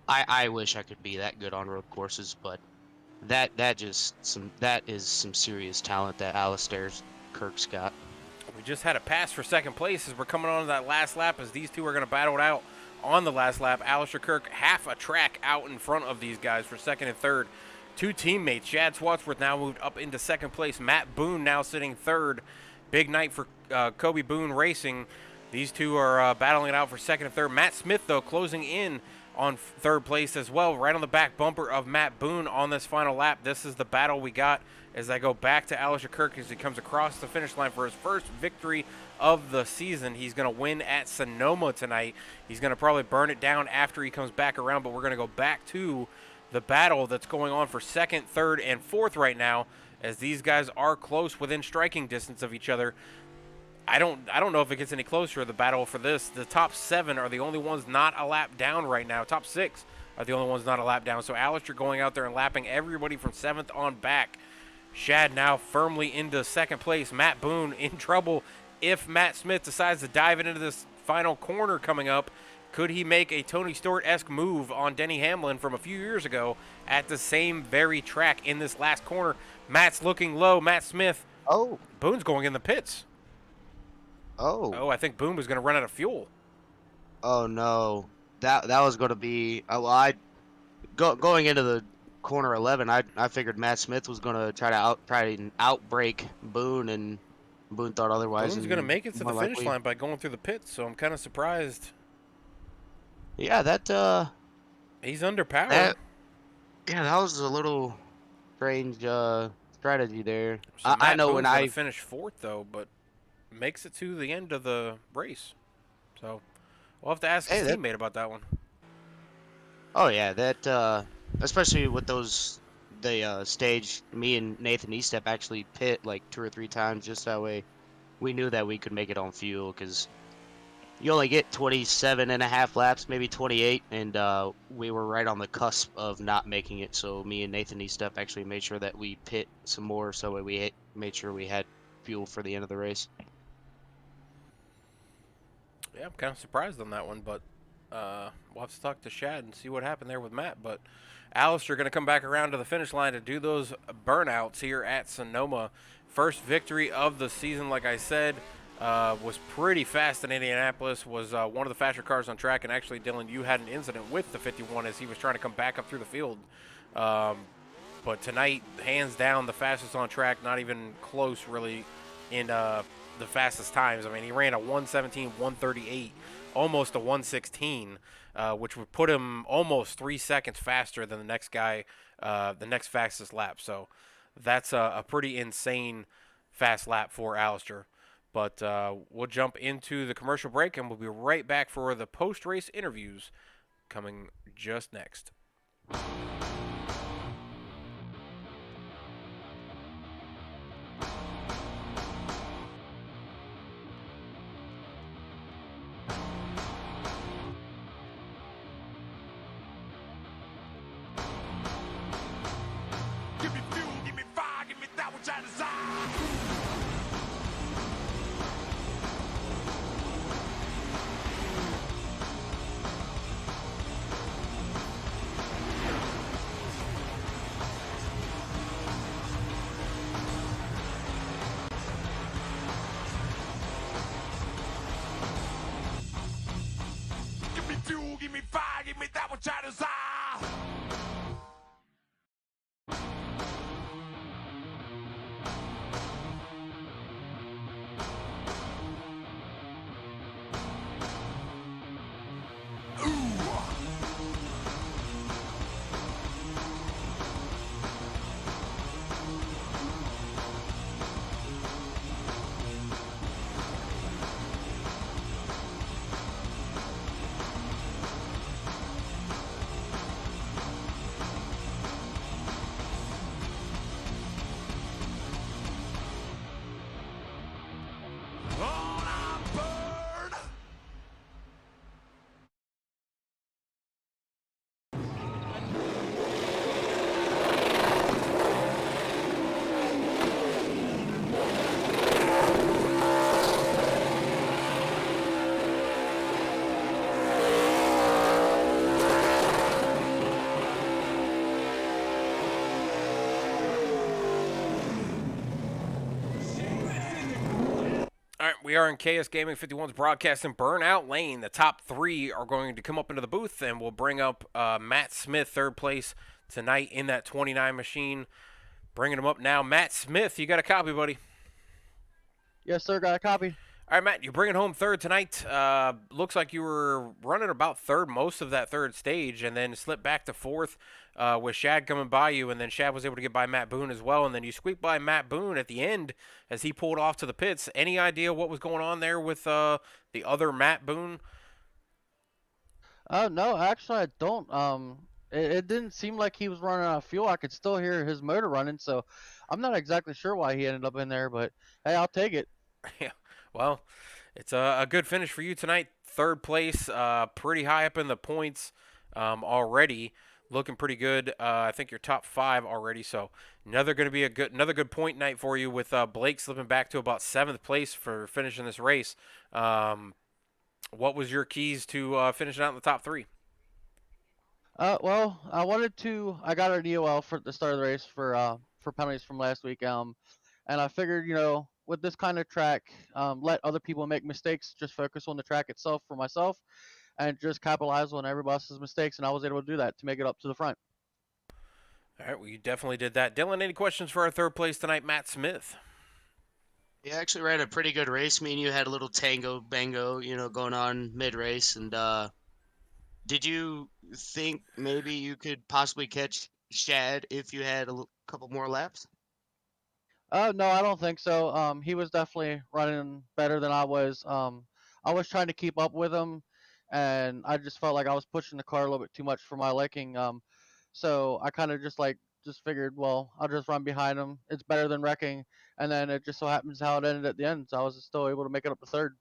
[SPEAKER 8] I wish I could be that good on road courses, but that is some serious talent that Alistair Kirk's got.
[SPEAKER 2] We just had a pass for second place as we're coming on to that last lap, as these two are going to battle it out on the last lap. Alistair Kirk half a track out in front of these guys for second and third. 2 teammates. Chad Swatsworth now moved up into second place. Matt Boone now sitting third. Big night for Kobe Boone Racing. These two are battling it out for second and third. Matt Smith, though, closing in on third place as well, right on the back bumper of Matt Boone on this final lap. This is the battle we got as I go back to Alistair Kirk as he comes across the finish line for his first victory of the season. He's going to win at Sonoma tonight. He's going to probably burn it down after he comes back around, but we're going to go back to the battle that's going on for second, third, and fourth right now, as these guys are close within striking distance of each other. I don't know if it gets any closer, the battle for this. The top 7 are the only ones not a lap down right now. Top 6 are the only ones not a lap down. So Alistair going out there and lapping everybody from 7th on back. Shad now firmly into second place. Matt Boone in trouble if Matt Smith decides to dive into this final corner coming up. Could he make a Tony Stewart-esque move on Denny Hamlin from a few years ago at the same very track in this last corner? Matt's looking low. Matt Smith.
[SPEAKER 8] Oh.
[SPEAKER 2] Boone's going in the pits.
[SPEAKER 8] Oh,
[SPEAKER 2] I think Boone was going to run out of fuel.
[SPEAKER 8] Oh no, that was going to be. Going into the corner 11. I figured Matt Smith was going to try to outbrake Boone, and Boone thought otherwise.
[SPEAKER 2] Boone's going to make it to the finish line by going through the pits, so I'm kind of surprised.
[SPEAKER 8] Yeah,
[SPEAKER 2] he's underpowered.
[SPEAKER 8] That was a little strange strategy there.
[SPEAKER 2] So
[SPEAKER 8] I know when I
[SPEAKER 2] finished 4th though, but makes it to the end of the race. So we'll have to ask his teammate about that one.
[SPEAKER 8] Oh yeah, that especially with the stage, me and Nathan Estep actually pit like 2 or 3 times just that way we knew that we could make it on fuel, because you only get 27 and a half laps, maybe 28, and we were right on the cusp of not making it. So me and Nathan Estep actually made sure that we pit some more, so we made sure we had fuel for the end of the race.
[SPEAKER 2] Yeah, I'm kind of surprised on that one, but we'll have to talk to Shad and see what happened there with Matt. But Alistair going to come back around to the finish line to do those burnouts here at Sonoma. First victory of the season, like I said, was pretty fast in Indianapolis, was one of the faster cars on track, and actually, Dylan, you had an incident with the 51 as he was trying to come back up through the field. But tonight, hands down, the fastest on track, not even close really in the fastest times. I mean, he ran a 1:17, 1:38, almost a 1:16, which would put him almost 3 seconds faster than the next guy, the next fastest lap. So that's a pretty insane fast lap for Alistair. But we'll jump into the commercial break, and we'll be right back for the post-race interviews coming just next.
[SPEAKER 1] Give me fuel, give me fire, give me that which I desire.
[SPEAKER 2] we are in KS Gaming 51's broadcasting Burnout Lane. The top 3 are going to come up into the booth, and we'll bring up Matt Smith, 3rd place tonight in that 29 machine. Bringing him up now. Matt Smith, you got a copy, buddy?
[SPEAKER 7] Yes, sir. Got a copy.
[SPEAKER 2] All right, Matt, you're bringing home 3rd tonight. Looks like you were running about 3rd most of that 3rd stage, and then slipped back to 4th with Shad coming by you, and then Shad was able to get by Matt Boone as well, and then you squeaked by Matt Boone at the end as he pulled off to the pits. Any idea what was going on there with the other Matt Boone?
[SPEAKER 7] No, actually, I don't. It didn't seem like he was running out of fuel. I could still hear his motor running, so I'm not exactly sure why he ended up in there, but hey, I'll take it.
[SPEAKER 2] Yeah, well, it's a good finish for you tonight. 3rd place, pretty high up in the points already, looking pretty good. I think you're top 5 already, so another good point night for you with Blake slipping back to about 7th place for finishing this race. What was your keys to finishing out in the top 3?
[SPEAKER 7] Well, I got an EOL for the start of the race for penalties from last week. And I figured, with this kind of track, let other people make mistakes, just focus on the track itself for myself, and just capitalize on everybody else's mistakes. And I was able to do that to make it up to the front.
[SPEAKER 2] All right, well, you definitely did that. Dylan, any questions for our 3rd place tonight, Matt Smith?
[SPEAKER 8] You actually ran a pretty good race. Me and you had a little tango bango, going on mid-race. And did you think maybe you could possibly catch Shad if you had a couple more laps?
[SPEAKER 7] No, I don't think so. He was definitely running better than I was. I was trying to keep up with him, and I just felt like I was pushing the car a little bit too much for my liking. So I kind of just figured, well, I'll just run behind him. It's better than wrecking. And then it just so happens how it ended at the end. So I was still able to make it up to 3rd.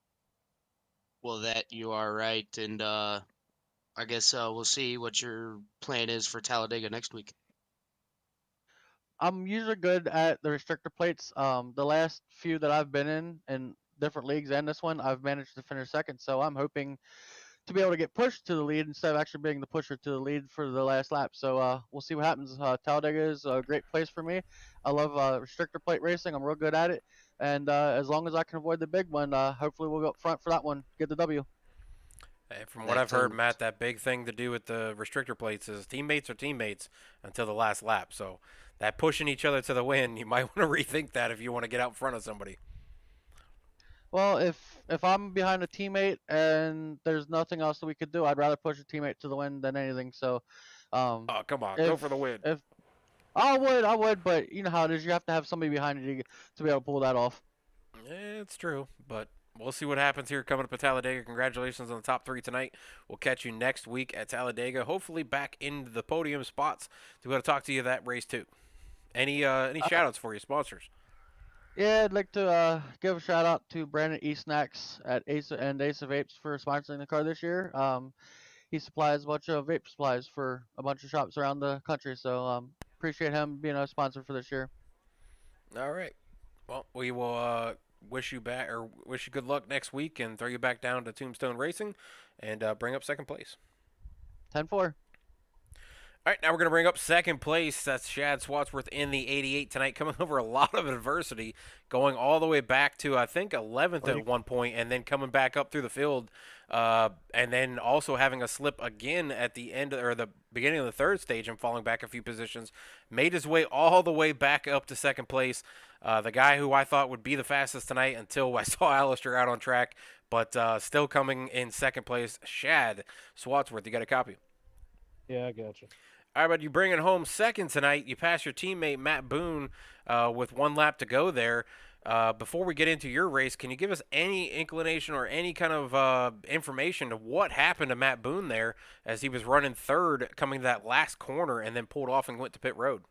[SPEAKER 8] Well, that you are right, and I guess we'll see what your plan is for Talladega next week.
[SPEAKER 7] I'm usually good at the restrictor plates. The last few that I've been in different leagues and this one, I've managed to finish 2nd. So I'm hoping to be able to get pushed to the lead instead of actually being the pusher to the lead for the last lap. So we'll see what happens. Talladega is a great place for me. I love restrictor plate racing. I'm real good at it. And as long as I can avoid the big one, hopefully we'll go up front for that one, get the W.
[SPEAKER 2] Hey, from what I've heard, Matt, that big thing to do with the restrictor plates is teammates are teammates until the last lap. So that pushing each other to the win, you might want to rethink that if you want to get out in front of somebody.
[SPEAKER 7] Well, if I'm behind a teammate and there's nothing else that we could do, I'd rather push a teammate to the win than anything. So,
[SPEAKER 2] oh, come on, go for the win.
[SPEAKER 7] If I would, but you know how it is. You have to have somebody behind you to be able to pull that off.
[SPEAKER 2] It's true, but we'll see what happens here coming up at Talladega. Congratulations on the top 3 tonight. We'll catch you next week at Talladega, hopefully back into the podium spots to be able to talk to you that race too. Any shout-outs for your sponsors?
[SPEAKER 7] Yeah, I'd like to give a shout out to Brandon E. Snacks at Ace of Vapes for sponsoring the car this year. He supplies a bunch of vape supplies for a bunch of shops around the country, so appreciate him being a sponsor for this year.
[SPEAKER 2] All right. Well, we will wish you good luck next week and throw you back down to Tombstone Racing and bring up 2nd place.
[SPEAKER 7] 10-4.
[SPEAKER 2] All right, now we're going to bring up 2nd place. That's Shad Swatsworth in the 88 tonight, coming over a lot of adversity, going all the way back to, I think, 11th at one point, and then coming back up through the field, and then also having a slip again at the end or the beginning of the 3rd stage and falling back a few positions. Made his way all the way back up to 2nd place. The guy who I thought would be the fastest tonight until I saw Alistair out on track, but still coming in 2nd place, Shad Swatsworth. You got a copy?
[SPEAKER 5] Yeah, I got you.
[SPEAKER 2] All right, but you bring it home 2nd tonight. You pass your teammate Matt Boone with 1 lap to go there. Before we get into your race, can you give us any inclination or any kind of information of what happened to Matt Boone there as he was running 3rd coming to that last corner and then pulled off and went to pit road?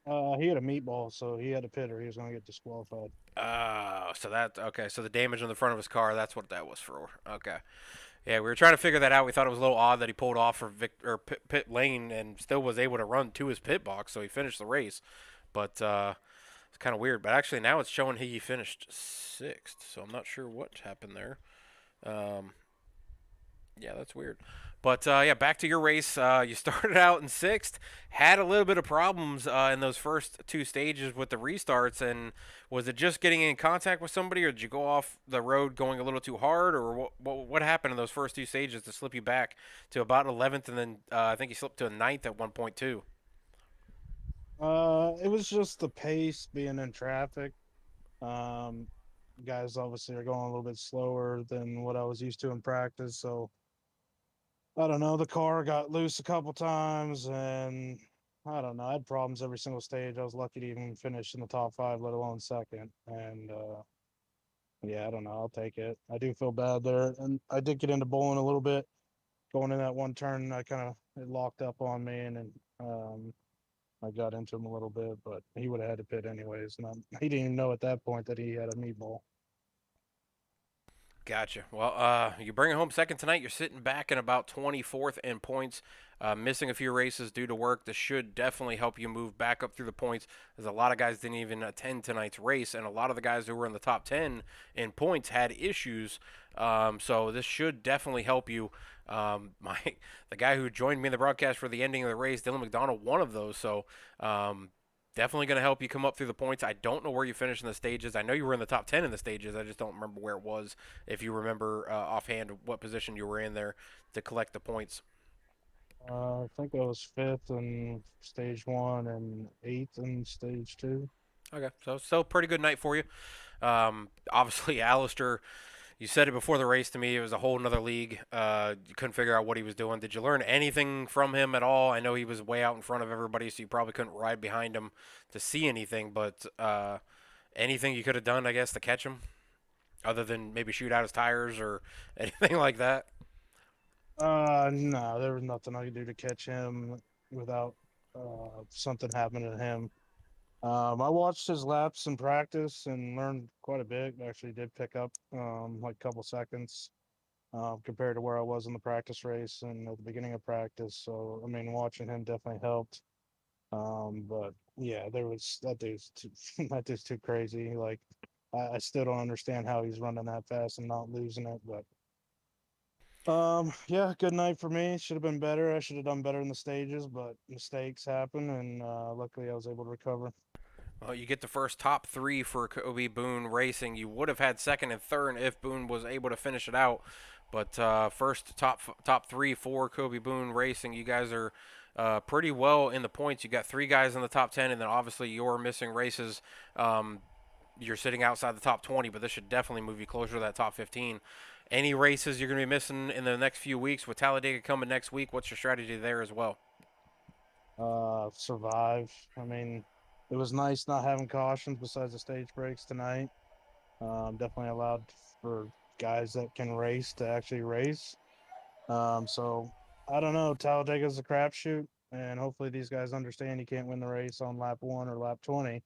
[SPEAKER 9] He had a meatball, so he had a pitter. He was going to get disqualified.
[SPEAKER 2] Okay. So the damage on the front of his car, that's what that was for. Okay. Yeah, we were trying to figure that out. We thought it was a little odd that he pulled off for pit lane and still was able to run to his pit box, so he finished the race. But it's kind of weird. But actually now it's showing he finished 6th, so I'm not sure what happened there. Yeah, that's weird. But yeah, back to your race. You started out in sixth, had a little bit of problems in those first two stages with the restarts. And was it just getting in contact with somebody, or did you go off the road going a little too hard, or what happened in those first two stages to slip you back to about 11th, and then I think you slipped to a ninth at one point too?
[SPEAKER 9] It was just the pace being in traffic. Um, Guys obviously are going a little bit slower than what I was used to in practice, so I don't know. The car got loose a couple times, and I don't know. I had problems every single stage. I was lucky to even finish in the top five, let alone second. And yeah, I don't know. I'll take it. I do feel bad there, and I did get into bowling a little bit going in that one turn. I kind of it locked up on me, and then I got into him a little bit, but he would have had to pit anyways. And he didn't even know at that point that he had a meatball.
[SPEAKER 2] Gotcha. Well, you bring it home second tonight. You're sitting back in about 24th in points, missing a few races due to work. This should definitely help you move back up through the points, as a lot of guys didn't even attend tonight's race, and a lot of the guys who were in the top 10 in points had issues. So this should definitely help you. The guy who joined me in the broadcast for the ending of the race, Dylan McDonald, one of those. So definitely going to help you come up through the points. I don't know where you finished in the stages. I know you were in the top 10 in the stages. I just don't remember where it was. If you remember offhand what position you were in there to collect the points.
[SPEAKER 9] I think I was fifth in stage one and eighth in stage two.
[SPEAKER 2] Okay, so still pretty good night for you. Obviously, Alistair, you said it before the race to me. It was a whole nother league. You couldn't figure out what he was doing. Did you learn anything from him at all? I know he was way out in front of everybody, so you probably couldn't ride behind him to see anything. But anything you could have done, I guess, to catch him, other than maybe shoot out his tires or anything like that?
[SPEAKER 9] No, there was nothing I could do to catch him without something happening to him. I watched his laps in practice and learned quite a bit. Actually, did pick up like a couple seconds compared to where I was in the practice race and at the beginning of practice. So, I mean, watching him definitely helped. But yeah, there was that dude's too, that dude's too crazy. Like, I still don't understand how he's running that fast and not losing it. But yeah, good night for me. Should have been better. I should have done better in the stages, but mistakes happen, and luckily I was able to recover.
[SPEAKER 2] Well, you get the first top three for Kobe Boone Racing. You would have had second and third if Boone was able to finish it out. But first top three for Kobe Boone Racing. You guys are pretty well in the points. You got three guys in the top 10, and then obviously you're missing races. You're sitting outside the top 20, but this should definitely move you closer to that top 15. Any races you're going to be missing in the next few weeks with Talladega coming next week? What's your strategy there as well?
[SPEAKER 9] Survive. I mean, it was nice not having cautions besides the stage breaks tonight. Definitely allowed for guys that can race to actually race. So I don't know. Talladega's a crapshoot, and hopefully these guys understand you can't win the race on lap 1 or lap 20.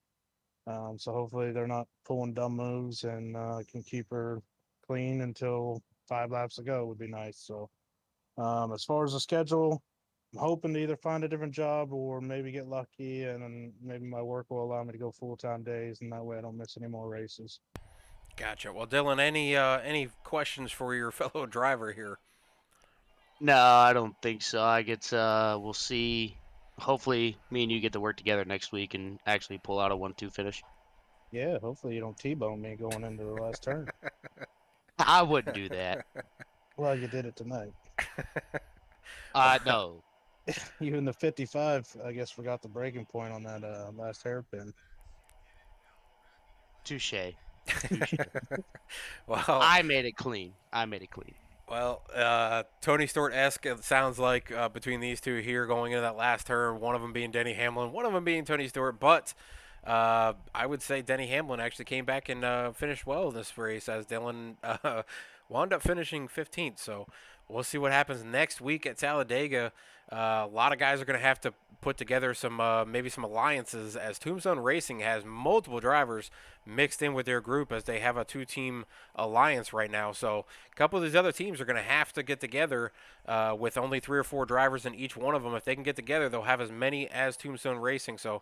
[SPEAKER 9] So hopefully they're not pulling dumb moves and can keep her clean until 5 laps to go would be nice. So as far as the schedule, I'm hoping to either find a different job or maybe get lucky, and then maybe my work will allow me to go full-time days, and that way I don't miss any more races.
[SPEAKER 2] Gotcha. Well, Dylan, any questions for your fellow driver here?
[SPEAKER 8] No, I don't think so. I guess we'll see. Hopefully, me and you get to work together next week and actually pull out a 1-2 finish.
[SPEAKER 9] Yeah, hopefully you don't T-bone me going into the last turn.
[SPEAKER 8] I wouldn't do that.
[SPEAKER 9] Well, you did it tonight.
[SPEAKER 8] No.
[SPEAKER 9] You in the 55, I guess, forgot the breaking point on that last hairpin.
[SPEAKER 8] Touche.
[SPEAKER 2] Well,
[SPEAKER 8] I made it clean.
[SPEAKER 2] Well, Tony Stewart-esque, it sounds like, between these two here going into that last turn, one of them being Denny Hamlin, one of them being Tony Stewart. But I would say Denny Hamlin actually came back and finished well in this race, as Dylan wound up finishing 15th. So we'll see what happens next week at Talladega. A lot of guys are going to have to put together some maybe some alliances, as Tombstone Racing has multiple drivers mixed in with their group, as they have a two-team alliance right now. So a couple of these other teams are going to have to get together with only 3 or 4 drivers in each one of them. If they can get together, they'll have as many as Tombstone Racing. So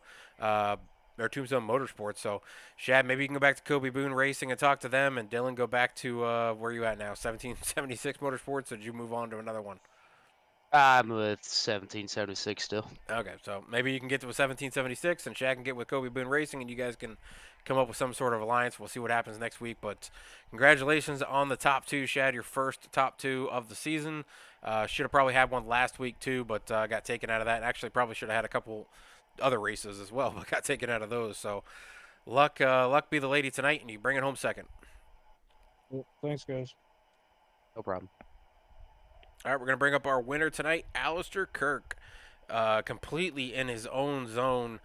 [SPEAKER 2] or Tombstone Motorsports. So, Shad, maybe you can go back to Kobe Boone Racing and talk to them, and Dylan, go back to where you at now, 1776 Motorsports, or did you move on to another one?
[SPEAKER 8] I'm with 1776 still.
[SPEAKER 2] Okay, so maybe you can get to a 1776, and Shaq can get with Kobe Boone Racing, and you guys can come up with some sort of alliance. We'll see what happens next week. But congratulations on the top two, Shad. Your first top two of the season. Should have probably had one last week too, but got taken out of that. Actually, probably should have had a couple other races as well, but got taken out of those. So luck be the lady tonight, and you bring it home second.
[SPEAKER 9] Well, thanks, guys.
[SPEAKER 8] No problem.
[SPEAKER 2] All right, we're going to bring up our winner tonight, Alistair Kirk, completely in his own zone.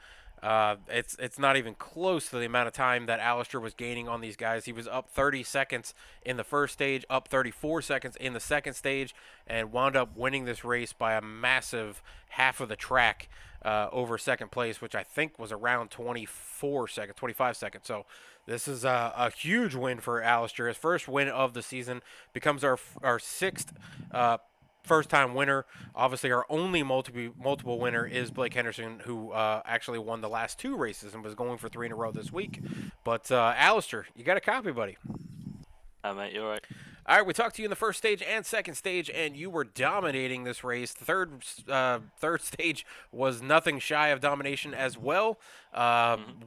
[SPEAKER 2] It's not even close to the amount of time that Alistair was gaining on these guys. He was up 30 seconds in the first stage, up 34 seconds in the second stage, and wound up winning this race by a massive half of the track over second place, which I think was around 24 seconds, 25 seconds. So this is a huge win for Alistair. His first win of the season, becomes our sixth first-time winner. Obviously, our only multiple winner is Blake Henderson, who actually won the last two races and was going for 3 in a row this week. But Alistair, you got a copy, buddy.
[SPEAKER 3] Mate, you're right.
[SPEAKER 2] All right, we talked to you in the first stage and second stage, and you were dominating this race. The third stage was nothing shy of domination as well.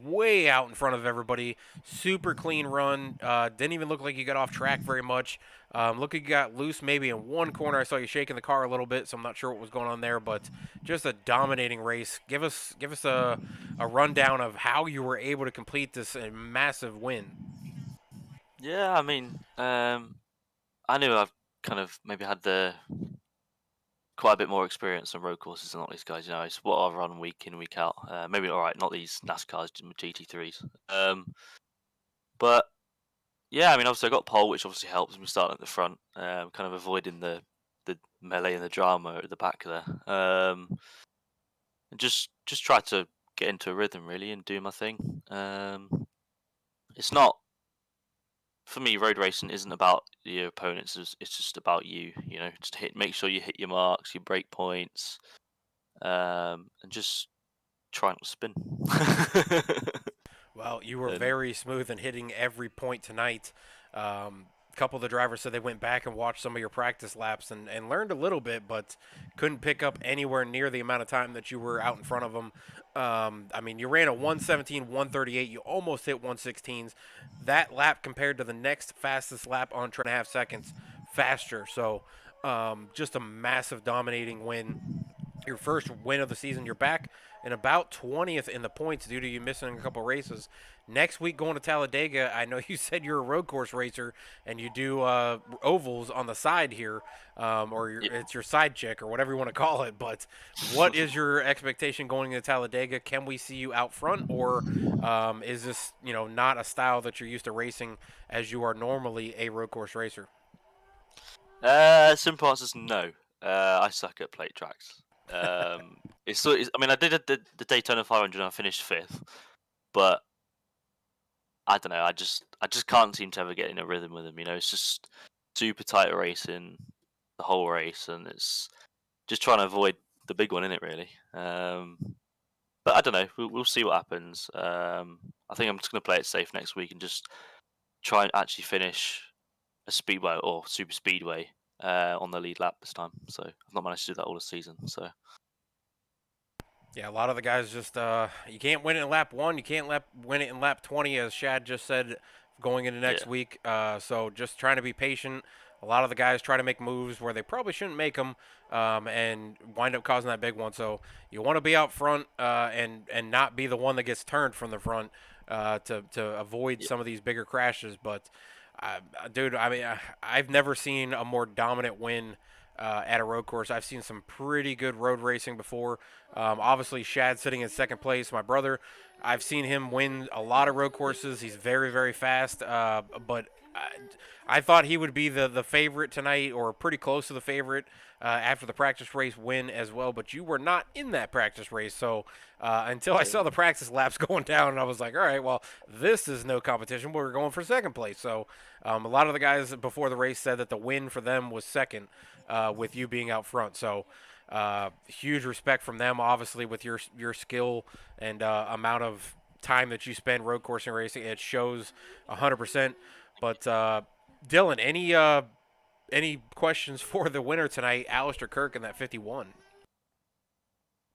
[SPEAKER 2] Way out in front of everybody. Super clean run. Didn't even look like you got off track very much. Look, you got loose maybe in one corner. I saw you shaking the car a little bit, so I'm not sure what was going on there, but just a dominating race. Give us a rundown of how you were able to complete this massive win.
[SPEAKER 3] Yeah, I mean, I knew I've kind of maybe had quite a bit more experience on road courses than a lot of these guys. You know, it's what I run week in, week out. Maybe all right, not these NASCARs, GT3s. But yeah, I mean, obviously I got pole, which obviously helps me starting at the front, kind of avoiding the melee and the drama at the back there. And just try to get into a rhythm really and do my thing. It's not. For me, road racing isn't about your opponents. It's just about you. You know, just make sure you hit your marks, your break points, and just try not to spin.
[SPEAKER 2] Well, you were very smooth in hitting every point tonight. A couple of the drivers said they went back and watched some of your practice laps and learned a little bit, but couldn't pick up anywhere near the amount of time that you were out in front of them. I mean, you ran a 117, 138. You almost hit 116s. That lap compared to the next fastest lap on 2.5 seconds faster. So just a massive dominating win. Your first win of the season. You're back in about 20th in the points due to you missing a couple races. Next week going to Talladega, I know you said you're a road course racer and you do ovals on the side here, or it's your side chick or whatever you want to call it. But what is your expectation going into Talladega? Can we see you out front, or is this not a style that you're used to racing as you are normally a road course racer?
[SPEAKER 3] Simple answer is no. I suck at plate tracks. I mean, I did the Daytona 500 and I finished 5th, but I don't know. I just can't seem to ever get in a rhythm with them. You know, it's just super tight racing the whole race, and it's just trying to avoid the big one in it really. But I don't know. We'll see what happens. I think I'm just going to play it safe next week and just try and actually finish a speedway or super speedway on the lead lap this time. So I've not managed to do that all this season. So
[SPEAKER 2] yeah, a lot of the guys just you can't win it in lap 1, you can't win it in lap 20, as Shad just said, going into next week. So just trying to be patient. A lot of the guys try to make moves where they probably shouldn't make them, and wind up causing that big one. So you want to be out front and not be the one that gets turned from the front to avoid some of these bigger crashes. But dude, I mean, I've never seen a more dominant win at a road course. I've seen some pretty good road racing before. Obviously, Shad sitting in second place. My brother, I've seen him win a lot of road courses. He's very, very fast. But I thought he would be the favorite tonight, or pretty close to the favorite after the practice race win as well. But you were not in that practice race. So until I saw the practice laps going down, I was like, all right, well, this is no competition. We're going for second place. So a lot of the guys before the race said that the win for them was second, with you being out front. So huge respect from them, obviously, with your skill and amount of time that you spend road coursing racing. It shows 100%. But Dylan, any questions for the winner tonight, Alistair Kirk in that 51?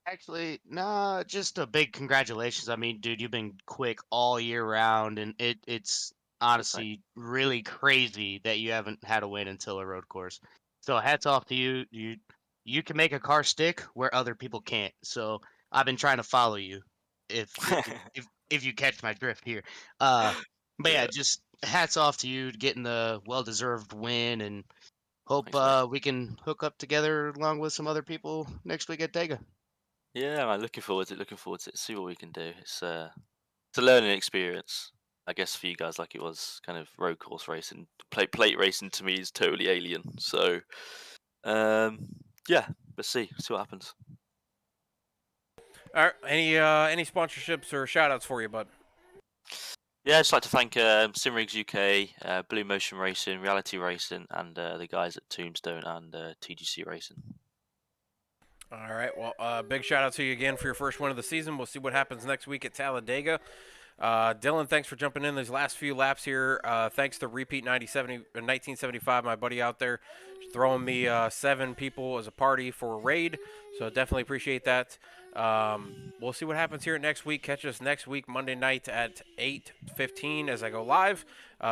[SPEAKER 8] Actually, nah, just a big congratulations. I mean, dude, you've been quick all year round, and it's
[SPEAKER 3] Thanks, mate.
[SPEAKER 8] honestly really crazy that you haven't had a win until a road course. So hats off to you. You can make a car stick where other people can't. So I've been trying to follow you, if you catch my drift here. But yeah,
[SPEAKER 3] Yeah,
[SPEAKER 8] just hats off to you getting the well-deserved win, and hope
[SPEAKER 3] thanks, mate.
[SPEAKER 8] we can hook up together along with some other people next week at Dega.
[SPEAKER 3] Yeah, man, looking forward to it. Looking forward to it. See what we can do. It's a learning experience, I guess, for you guys, like it was kind of road course racing. Plate racing to me is totally alien. So, um, yeah, let's see what happens.
[SPEAKER 2] All right, any sponsorships or shout outs for you, bud?
[SPEAKER 3] Yeah, I'd just like to thank Simrigs UK, Blue Motion Racing, Reality Racing, and the guys at Tombstone and TGC Racing.
[SPEAKER 2] All right, well, big shout out to you again for your first win of the season. We'll see what happens next week at Talladega. Dylan, thanks for jumping in these last few laps here. Thanks to Repeat 1975, my buddy out there, throwing me 7 people as a party for a raid. So definitely appreciate that. We'll see what happens here next week. Catch us next week, Monday night at 8:15 as I go live.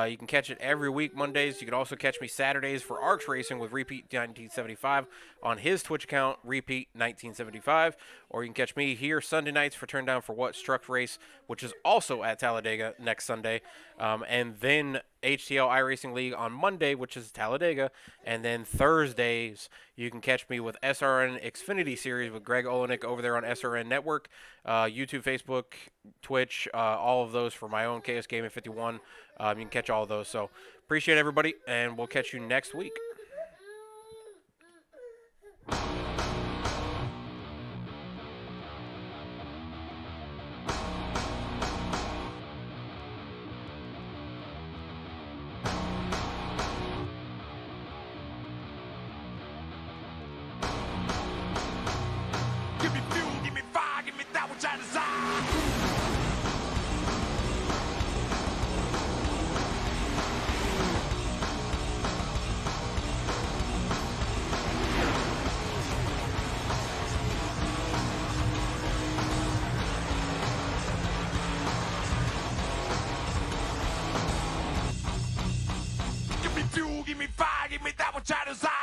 [SPEAKER 2] You can catch it every week, Mondays. You can also catch me Saturdays for ARCS Racing with Repeat 1975 on his Twitch account, Repeat 1975. Or you can catch me here Sunday nights for Turn Down for What Truck Race, which is also at Talladega next Sunday. And then HTL iRacing League on Monday, which is Talladega. And then Thursdays, you can catch me with SRN Xfinity Series with Greg Olenek over there on SRN Network, YouTube, Facebook, Twitch, all of those for my own KS Gaming 51. You can catch all of those. So appreciate everybody, and we'll catch you next week.
[SPEAKER 1] Give me fuel, give me fire, give me that which I desire. Give me fuel, give me fire, give me that which I desire.